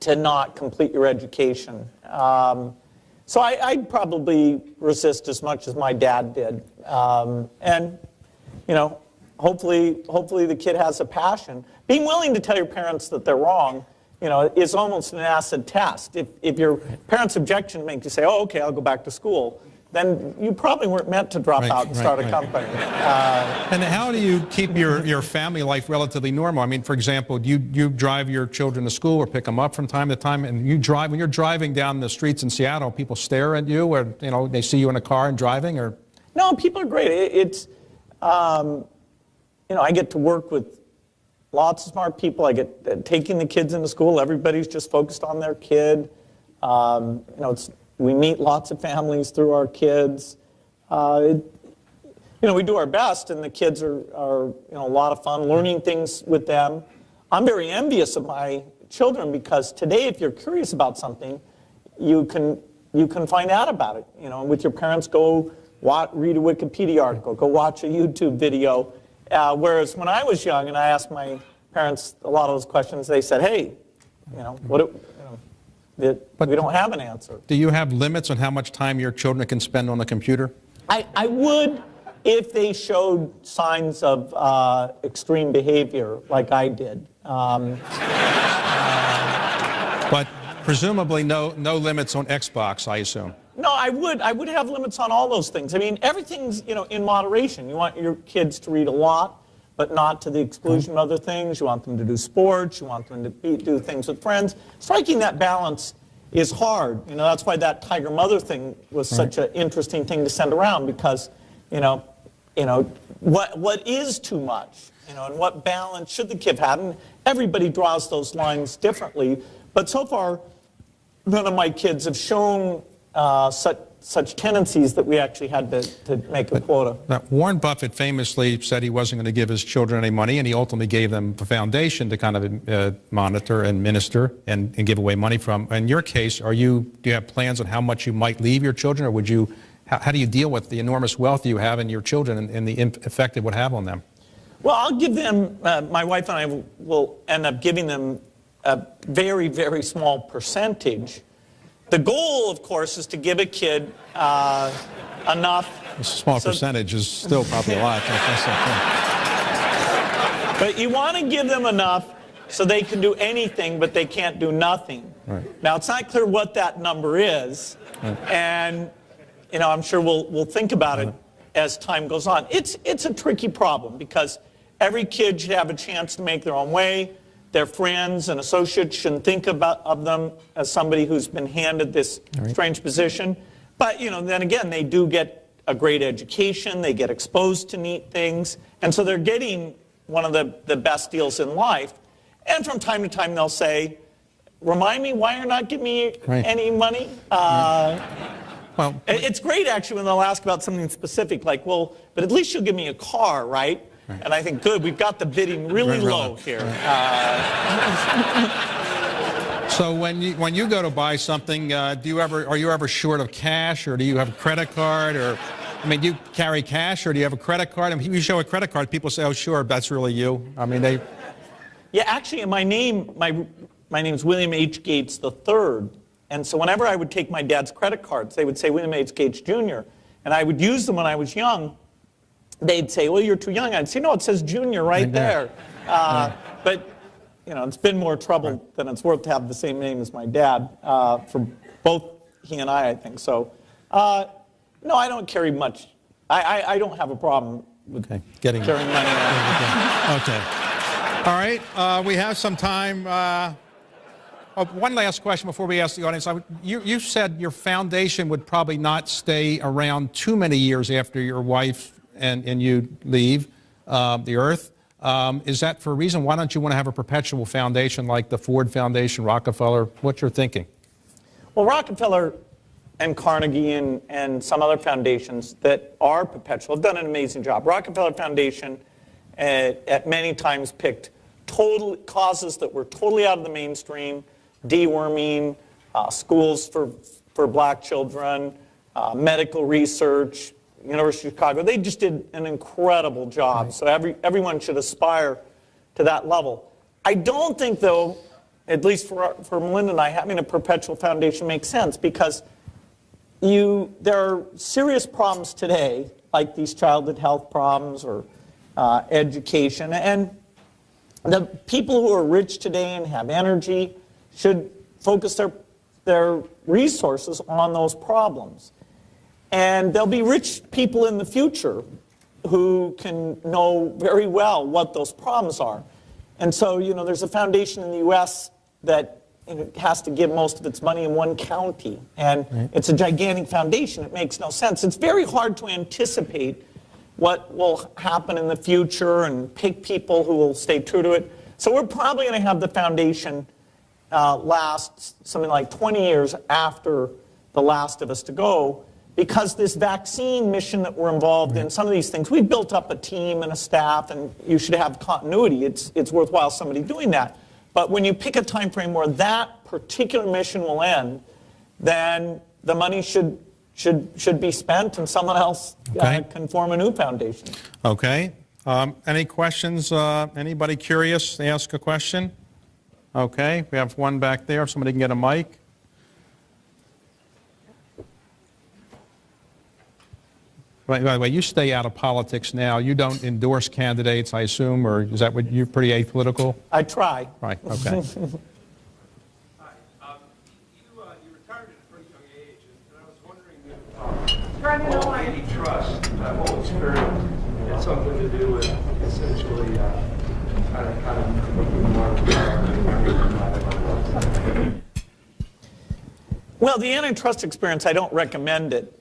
to not complete your education. So I'd probably resist as much as my dad did. And, hopefully the kid has a passion. Being willing to tell your parents that they're wrong, is almost an acid test. If your parents' objection makes you say, oh, okay, I'll go back to school, then you probably weren't meant to drop out and start a company. And how do you keep your family life relatively normal? I mean, for example, do you drive your children to school or pick them up from time to time? And when you're driving down the streets in Seattle, people stare at you, or they see you in a car and driving, or? No, people are great. I get to work with lots of smart people. I get taking the kids into school. Everybody's just focused on their kid. We meet lots of families through our kids. We do our best, and the kids are a lot of fun learning things with them. I'm very envious of my children, because today, if you're curious about something, you can find out about it. With your parents, go read a Wikipedia article, go watch a YouTube video. Whereas when I was young and I asked my parents a lot of those questions, they said, hey, we don't have an answer. Do you have limits on how much time your children can spend on the computer? I would, if they showed signs of extreme behavior like I did. But presumably no limits on Xbox, I assume. No, I would have limits on all those things. I mean, everything's, in moderation. You want your kids to read a lot, but not to the exclusion of other things. You want them to do sports. You want them to do things with friends. Striking that balance is hard. That's why that Tiger Mother thing was such an interesting thing to send around, because, what is too much, and what balance should the kid have? And everybody draws those lines differently. But so far, none of my kids have shown such tendencies that we actually had to make a quota. Now, Warren Buffett famously said he wasn't going to give his children any money, and he ultimately gave them a foundation to kind of monitor and minister and give away money from. In your case, do you have plans on how much you might leave your children, or how do you deal with the enormous wealth you have in your children and the effect it would have on them? Well, I'll give them, my wife and I will end up giving them a very, very small percentage. The goal, of course, is to give a kid enough A small percentage is still probably a lot. But you want to give them enough so they can do anything, but they can't do nothing. Right. Now, it's not clear what that number is, right. And I'm sure we'll think about it as time goes on. It's a tricky problem because every kid should have a chance to make their own way. Their friends and associates shouldn't think of them as somebody who's been handed this strange position. But then again, they do get a great education. They get exposed to neat things, and so they're getting one of the best deals in life. And from time to time, they'll say, "Remind me why you're not giving me any money." Well, it's great, actually, when they'll ask about something specific, like, "Well, but at least you'll give me a car, right?" And I think, good, we've got the bidding really low here. So when you go to buy something, are you ever short of cash, or do you have a credit card, or do you carry cash, or do you have a credit card? I mean, you show a credit card, people say, "Oh, sure, that's really you." I mean, they. Yeah, actually, my name is William H. Gates III, and so whenever I would take my dad's credit cards, they would say William H. Gates Jr., and I would use them when I was young. They'd say, "Well, you're too young." I'd say, "No, it says Junior right there." But it's been more trouble than it's worth to have the same name as my dad for both he and I think. So, no, I don't carry much. I don't have a problem with carrying money. Okay. All right. We have some time. One last question before we ask the audience. You said your foundation would probably not stay around too many years after your wife and you leave the earth. Is that for a reason? Why don't you want to have a perpetual foundation like the Ford Foundation, Rockefeller? What's your thinking? Well, Rockefeller and Carnegie and some other foundations that are perpetual have done an amazing job. Rockefeller Foundation at many times picked causes that were totally out of the mainstream: deworming, schools for black children, medical research, University of Chicago. They just did an incredible job. So everyone should aspire to that level. I don't think, though, at least for Melinda and I, having a perpetual foundation makes sense, because there are serious problems today, like these childhood health problems or education, and the people who are rich today and have energy should focus their resources on those problems. And there'll be rich people in the future who can know very well what those problems are. And so, there's a foundation in the U.S. that has to give most of its money in one county. And it's a gigantic foundation. It makes no sense. It's very hard to anticipate what will happen in the future and pick people who will stay true to it. So we're probably going to have the foundation last something like 20 years after the last of us to go, because this vaccine mission that we're involved in, some of these things, we've built up a team and a staff, and you should have continuity. It's worthwhile somebody doing that. But when you pick a time frame where that particular mission will end, then the money should be spent, and someone else can form a new foundation. Okay. Any questions? Anybody curious? Ask a question. Okay. We have one back there. If somebody can get a mic. By the way, you stay out of politics now. You don't endorse candidates, I assume, or is that what you're pretty apolitical? I try. Right. Okay. Hi. You retired at a pretty young age, and I was wondering if antitrust, that whole experience, had something to do with essentially kind of making the market. Well, the antitrust experience, I don't recommend it.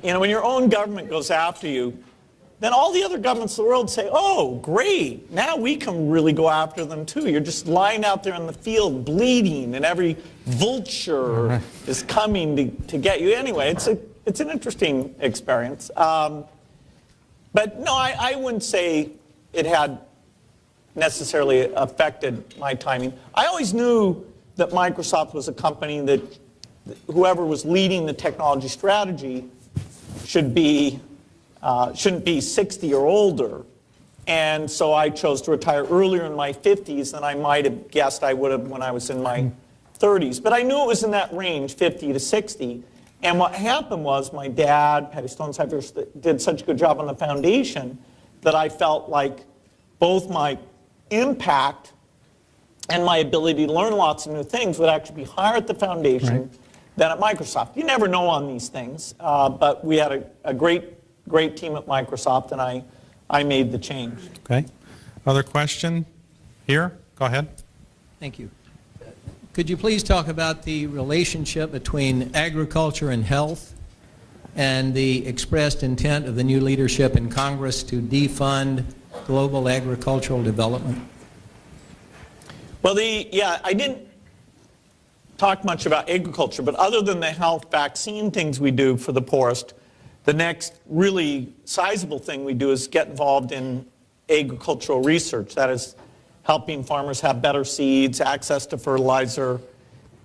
When your own government goes after you, then all the other governments of the world say, "Oh, great, now we can really go after them too." You're just lying out there in the field bleeding, and every vulture is coming to get you. Anyway, it's an interesting experience. But no, I wouldn't say it had necessarily affected my timing. I always knew that Microsoft was a company that whoever was leading the technology strategy shouldn't be 60 or older. And so I chose to retire earlier in my 50s than I might have guessed I would have when I was in my 30s. But I knew it was in that range, 50 to 60. And what happened was my dad, Patty Stonecipher, did such a good job on the foundation that I felt like both my impact and my ability to learn lots of new things would actually be higher at the foundation than at Microsoft. You never know on these things, but we had a great team at Microsoft, and I made the change. Okay. Other question? Here? Go ahead. Thank you. Could you please talk about the relationship between agriculture and health and the expressed intent of the new leadership in Congress to defund global agricultural development? Well, I didn't talk much about agriculture, but other than the health vaccine things we do for the poorest, the next really sizable thing we do is get involved in agricultural research. That is helping farmers have better seeds, access to fertilizer,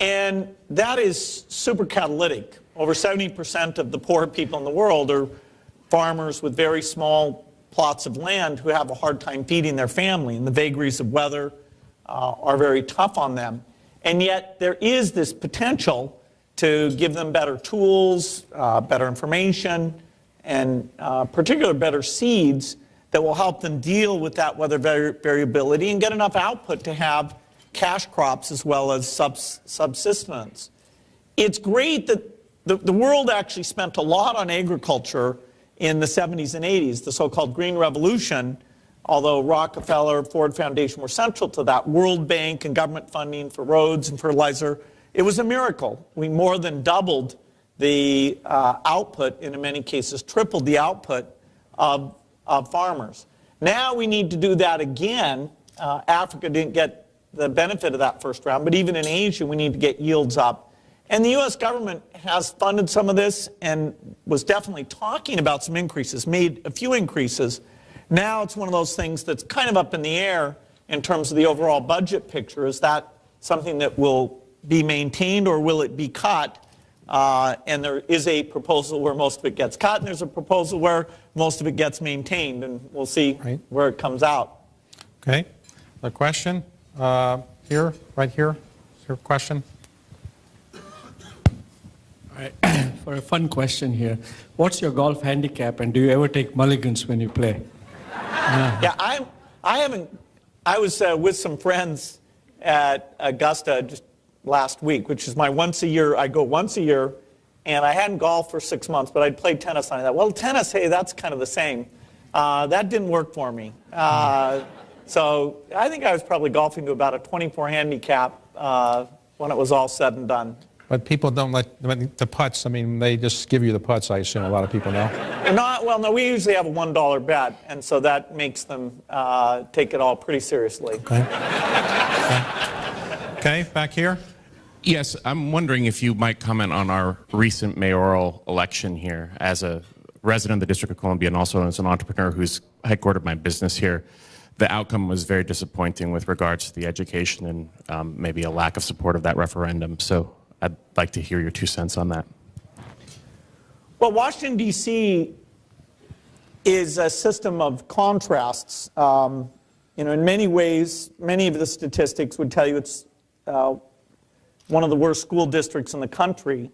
and that is super catalytic. Over 70% of the poor people in the world are farmers with very small plots of land who have a hard time feeding their family, and the vagaries of weather are very tough on them. And yet there is this potential to give them better tools, better information, and particularly better seeds that will help them deal with that weather variability and get enough output to have cash crops as well as subsistence. It's great that the world actually spent a lot on agriculture in the 70s and 80s, the so-called Green Revolution, although Rockefeller, Ford Foundation were central to that. World Bank and government funding for roads and fertilizer. It was a miracle. We more than doubled the output, and in many cases tripled the output of farmers. Now we need to do that again. Africa didn't get the benefit of that first round, but even in Asia we need to get yields up. And the U.S. government has funded some of this and was definitely talking about some increases, made a few increases. Now it's one of those things that's kind of up in the air in terms of the overall budget picture. Is that something that will be maintained or will it be cut? And there is a proposal where most of it gets cut, and there's a proposal where most of it gets maintained, and we'll see where it comes out. Okay. A question? Here, right here. Is your question? All right. For a fun question here, what's your golf handicap, and do you ever take mulligans when you play? Yeah, I was with some friends at Augusta just last week, which is my once a year. I go once a year, and I hadn't golfed for 6 months, but I'd played tennis on that. Well, tennis, hey, that's kind of the same. That didn't work for me. So I think I was probably golfing to about a 24 handicap when it was all said and done. But people don't let the putts, I mean, they just give you the putts, I assume a lot of people know. Well, no, we usually have a $1 bet, and so that makes them take it all pretty seriously. Okay. Okay, back here. Yes, I'm wondering if you might comment on our recent mayoral election here. As a resident of the District of Columbia and also as an entrepreneur who's headquartered my business here, the outcome was very disappointing with regards to the education and maybe a lack of support of that referendum. So I'd like to hear your 2 cents on that. Well, Washington, D.C. is a system of contrasts. In many ways, many of the statistics would tell you it's one of the worst school districts in the country.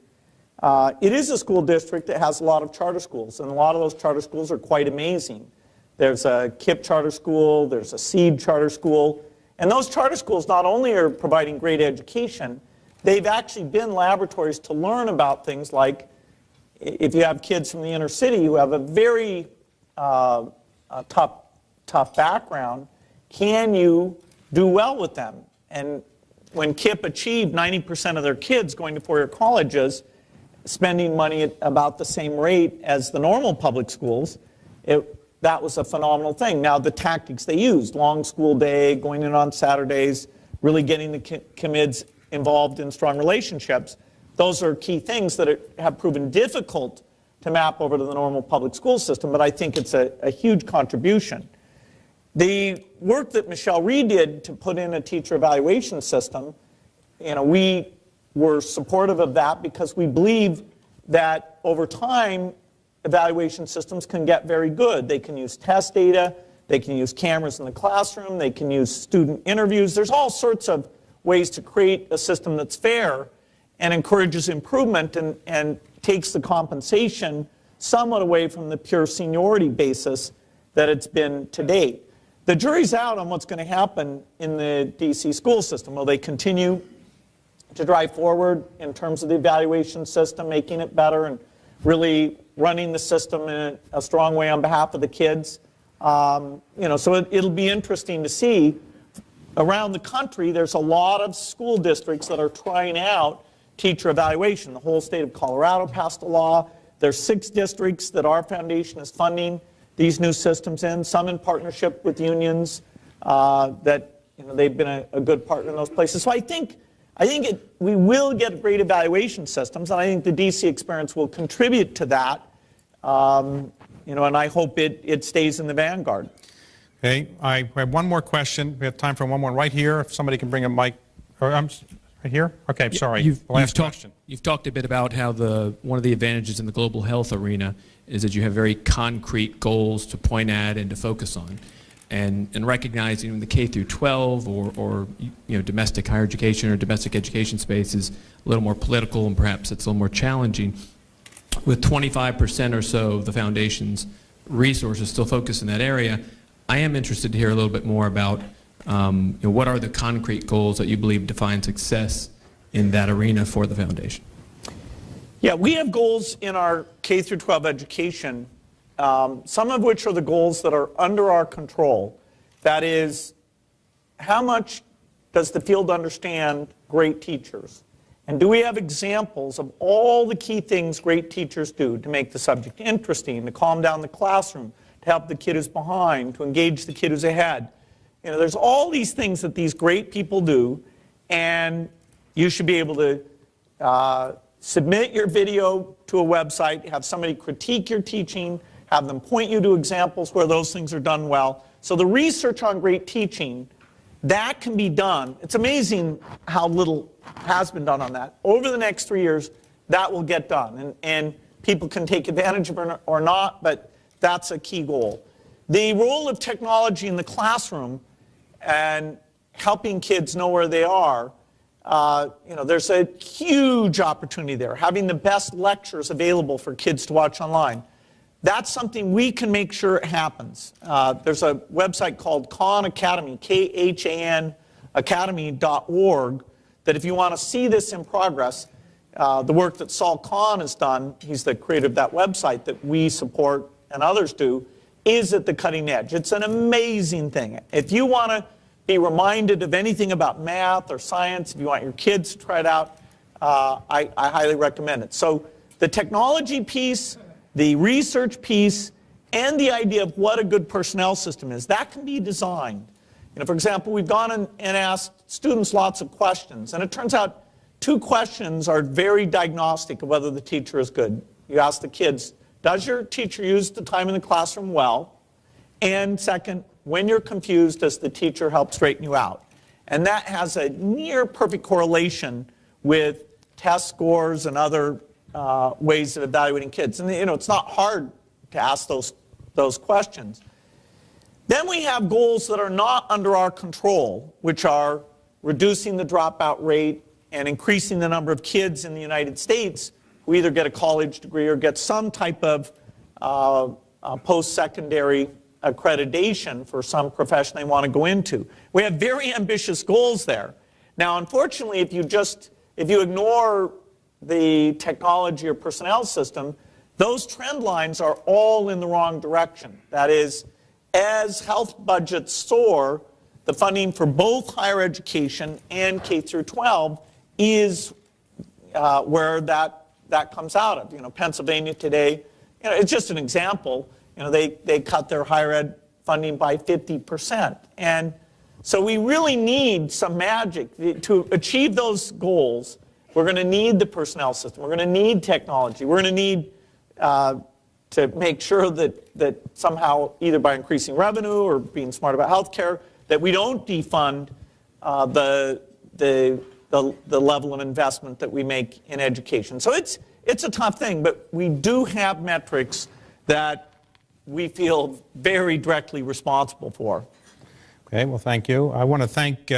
It is a school district that has a lot of charter schools, and a lot of those charter schools are quite amazing. There's a KIPP charter school, there's a SEED charter school, and those charter schools not only are providing great education, they've actually been laboratories to learn about things like, if you have kids from the inner city who have a very tough background, can you do well with them? And when KIPP achieved 90% of their kids going to four-year colleges, spending money at about the same rate as the normal public schools, that was a phenomenal thing. Now, the tactics they used, long school day, going in on Saturdays, really getting the kids involved in strong relationships, those are key things that have proven difficult to map over to the normal public school system, but I think it's a huge contribution. The work that Michelle Reed did to put in a teacher evaluation system, we were supportive of that because we believe that over time, evaluation systems can get very good. They can use test data, they can use cameras in the classroom, they can use student interviews. There's all sorts of ways to create a system that's fair and encourages improvement and takes the compensation somewhat away from the pure seniority basis that it's been to date. The jury's out on what's going to happen in the DC school system. Will they continue to drive forward in terms of the evaluation system, making it better and really running the system in a strong way on behalf of the kids? So it'll be interesting to see. Around the country, there's a lot of school districts that are trying out teacher evaluation. The whole state of Colorado passed a law. There's 6 districts that our foundation is funding these new systems in, some in partnership with unions that they've been a good partner in those places. So I think we will get great evaluation systems, and I think the DC experience will contribute to that. And I hope it stays in the vanguard. Okay, I have one more question. We have time for one more right here. If somebody can bring a mic, right here. Okay, sorry. Last question. You've talked a bit about how one of the advantages in the global health arena is that you have very concrete goals to point at and to focus on, and recognizing in the K through 12 or domestic higher education or domestic education space is a little more political and perhaps it's a little more challenging. With 25% or so of the foundation's resources still focused in that area, I am interested to hear a little bit more about what are the concrete goals that you believe define success in that arena for the foundation? Yeah, we have goals in our K through 12 education, some of which are the goals that are under our control. That is, how much does the field understand great teachers? And do we have examples of all the key things great teachers do to make the subject interesting, to calm down the classroom, to help the kid who's behind, to engage the kid who's ahead? There's all these things that these great people do, and you should be able to submit your video to a website, have somebody critique your teaching, have them point you to examples where those things are done well. So the research on great teaching, that can be done. It's amazing how little has been done on that. Over the next 3 years, that will get done. And people can take advantage of it or not, but that's a key goal. The role of technology in the classroom and helping kids know where they are, there's a huge opportunity there. Having the best lectures available for kids to watch online. That's something we can make sure it happens. There's a website called Khan Academy, Khan Academy.org, that if you want to see this in progress, the work that Saul Khan has done, he's the creator of that website that we support and others do, is at the cutting edge. It's an amazing thing. If you want to be reminded of anything about math or science, if you want your kids to try it out, I highly recommend it. So the technology piece, the research piece, and the idea of what a good personnel system is, that can be designed. For example, we've gone and asked students lots of questions, and it turns out 2 questions are very diagnostic of whether the teacher is good. You ask the kids, does your teacher use the time in the classroom well? And second, when you're confused, does the teacher help straighten you out? And that has a near perfect correlation with test scores and other ways of evaluating kids. And it's not hard to ask those questions. Then we have goals that are not under our control, which are reducing the dropout rate and increasing the number of kids in the United States who either get a college degree or get some type of post-secondary accreditation for some profession they want to go into. We have very ambitious goals there. Now, unfortunately, if you ignore the technology or personnel system, those trend lines are all in the wrong direction. That is, as health budgets soar, the funding for both higher education and K through 12 is where that comes out of. Pennsylvania today, it's just an example. They cut their higher ed funding by 50%. And so we really need some magic. To achieve those goals, we're going to need the personnel system. We're going to need technology. We're going to need to make sure that somehow, either by increasing revenue or being smart about healthcare, that we don't defund the level of investment that we make in education. So it's a tough thing, but we do have metrics that we feel very directly responsible for. Okay, well, thank you. I want to thank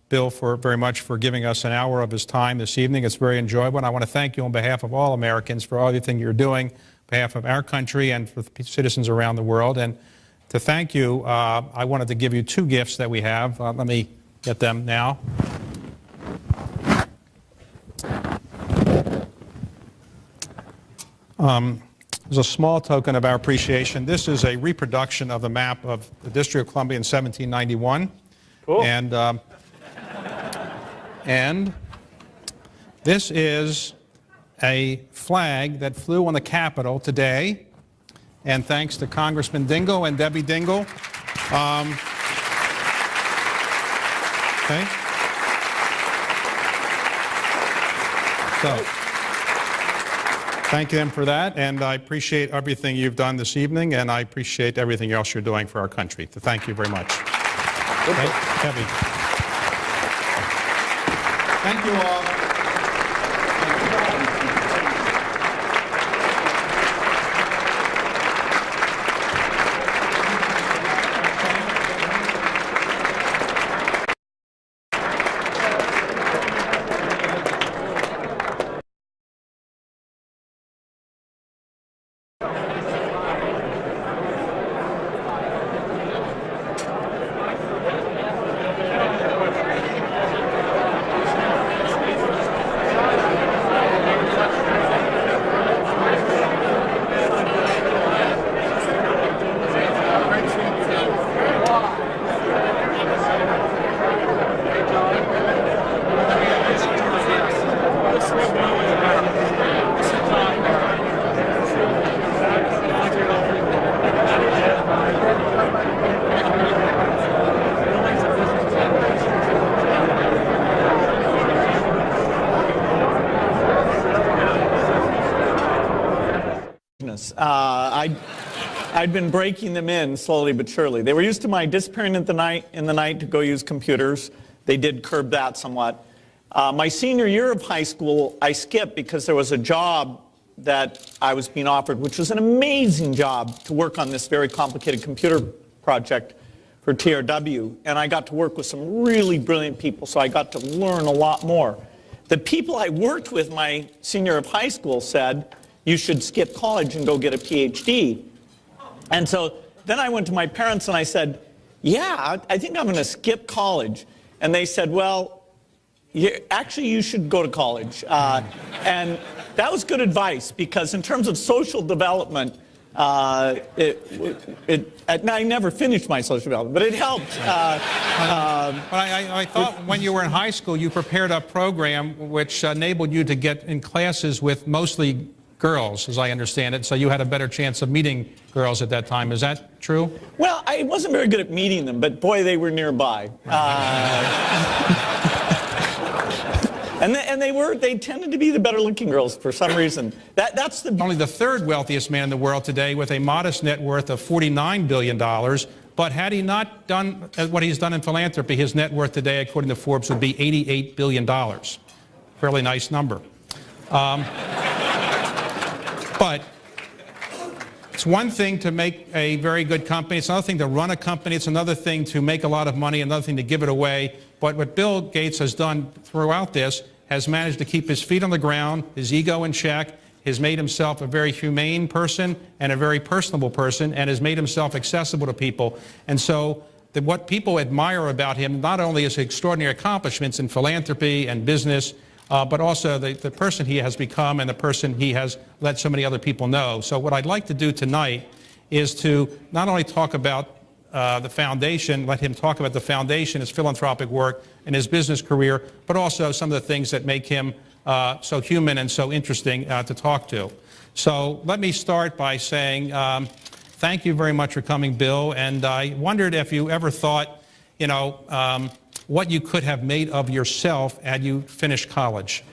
Bill very much for giving us an hour of his time this evening. It's very enjoyable, and I want to thank you on behalf of all Americans for everything you're doing on behalf of our country and for the citizens around the world. And to thank you, I wanted to give you two gifts that we have. Let me get them now. As a small token of our appreciation, this is a reproduction of the map of the District of Columbia in 1791. Cool. And this is a flag that flew on the Capitol today, and thanks to Congressman Dingell and Debbie Dingell. Okay. So, thank them for that, and I appreciate everything you've done this evening, and I appreciate everything else you're doing for our country. So thank you very much. Okay. Debbie. Thank you all. I'd been breaking them in slowly but surely. They were used to my disappearing in the night to go use computers. They did curb that somewhat. My senior year of high school, I skipped because there was a job that I was being offered, which was an amazing job to work on this very complicated computer project for TRW. And I got to work with some really brilliant people, so I got to learn a lot more. The people I worked with my senior year of high school said, you should skip college and go get a PhD. And so then I went to my parents and I said, yeah, I think I'm going to skip college. And they said, well, actually you should go to college. And that was good advice, because in terms of social development, I never finished my social development, but it helped. But I thought when you were in high school, you prepared a program which enabled you to get in classes with mostly girls, as I understand it, so you had a better chance of meeting girls at that time. Is that true? Well, I wasn't very good at meeting them, but boy, they were nearby. And they tended to be the better looking girls for some reason. That's only the third wealthiest man in the world today, with a modest net worth of $49 billion. But had he not done what he's done in philanthropy, his net worth today, according to Forbes, would be $88 billion. Fairly nice number. But it's one thing to make a very good company. It's another thing to run a company. It's another thing to make a lot of money, another thing to give it away. But what Bill Gates has done throughout this has managed to keep his feet on the ground, his ego in check, has made himself a very humane person and a very personable person, and has made himself accessible to people. And so what people admire about him, not only his extraordinary accomplishments in philanthropy and business, but also the person he has become and the person he has let so many other people know. So what I'd like to do tonight is to not only talk about the foundation, let him talk about the foundation, his philanthropic work, and his business career, but also some of the things that make him so human and so interesting to talk to. So let me start by saying thank you very much for coming, Bill. And I wondered if you ever thought, you know, what you could have made of yourself had you finished college.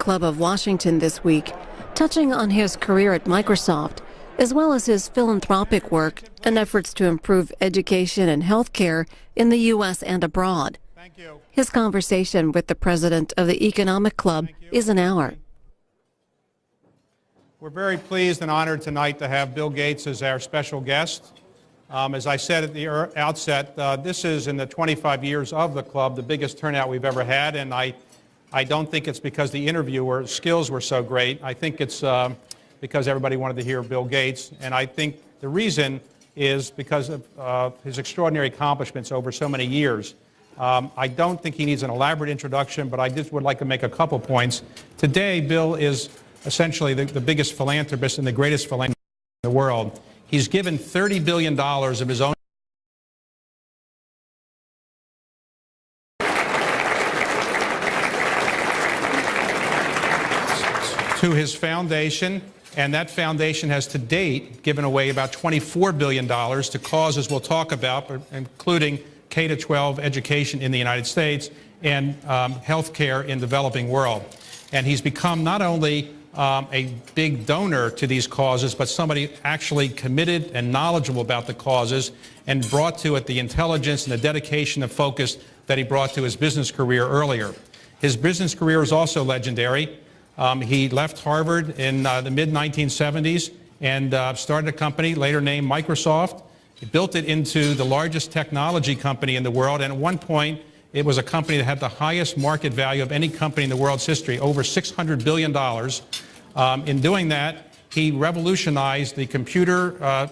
Club of Washington this week, touching on his career at Microsoft, as well as his philanthropic work and efforts to improve education and health care in the U.S. and abroad. Thank you. His conversation with the president of the Economic Club is an hour. We're very pleased and honored tonight to have Bill Gates as our special guest. As I said at the outset, this is, in the 25 years of the club, the biggest turnout we've ever had, and I don't think it's because the interviewer skills were so great. I think it's because everybody wanted to hear Bill Gates, and I think the reason is because of his extraordinary accomplishments over so many years. I don't think he needs an elaborate introduction, but I just would like to make a couple points. Today, Bill is essentially the biggest philanthropist and the greatest philanthropist in the world. He's given $30 billion of his own to his foundation, and that foundation has to date given away about $24 billion to causes we'll talk about, including K-12 education in the United States and health care in the developing world. And he's become not only a big donor to these causes, but somebody actually committed and knowledgeable about the causes and brought to it the intelligence and the dedication and focus that he brought to his business career earlier. His business career is also legendary. He left Harvard in the mid-1970s and started a company later named Microsoft. He built it into the largest technology company in the world, and at one point it was a company that had the highest market value of any company in the world's history, over $600 billion. In doing that, he revolutionized the computer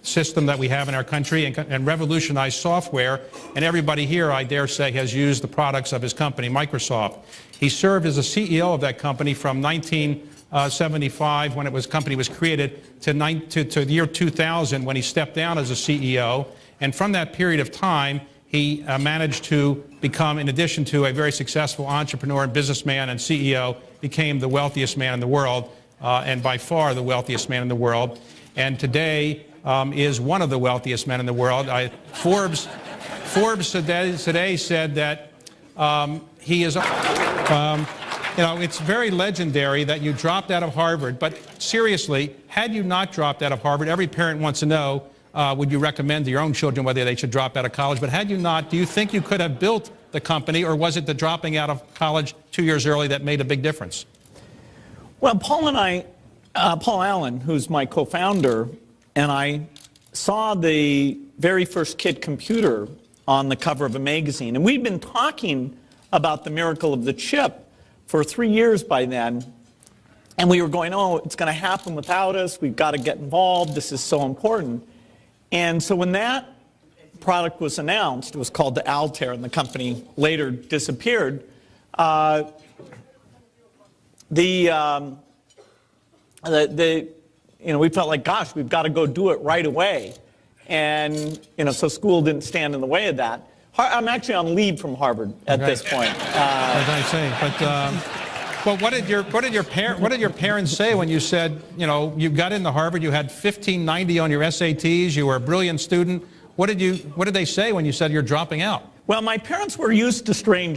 system that we have in our country and revolutionized software, and everybody here, I dare say, has used the products of his company, Microsoft. He served as a CEO of that company from 1975, when company was created, to the year 2000, when he stepped down as a CEO, and from that period of time, he managed to become, in addition to a very successful entrepreneur and businessman and CEO, became the wealthiest man in the world, and by far the wealthiest man in the world. And today is one of the wealthiest men in the world. Forbes today said that he is, it's very legendary that you dropped out of Harvard, but seriously, had you not dropped out of Harvard, every parent wants to know, would you recommend to your own children whether they should drop out of college? But had you not, do you think you could have built the company, or was it the dropping out of college 2 years early that made a big difference? Well, Paul Allen, who's my co-founder, and I saw the very first kid computer on the cover of a magazine. And we'd been talking about the miracle of the chip for 3 years by then. And we were going, oh, it's going to happen without us. We've got to get involved. This is so important. And so when that product was announced, it was called the Altair, and the company later disappeared. We felt like, gosh, we've got to go do it right away. And, so school didn't stand in the way of that. I'm actually on leave from Harvard at this point. As I say, but what did your parents say when you said, you got into Harvard, you had 1590 on your SATs, you were a brilliant student? What did they say when you said you're dropping out? Well, my parents were used to strange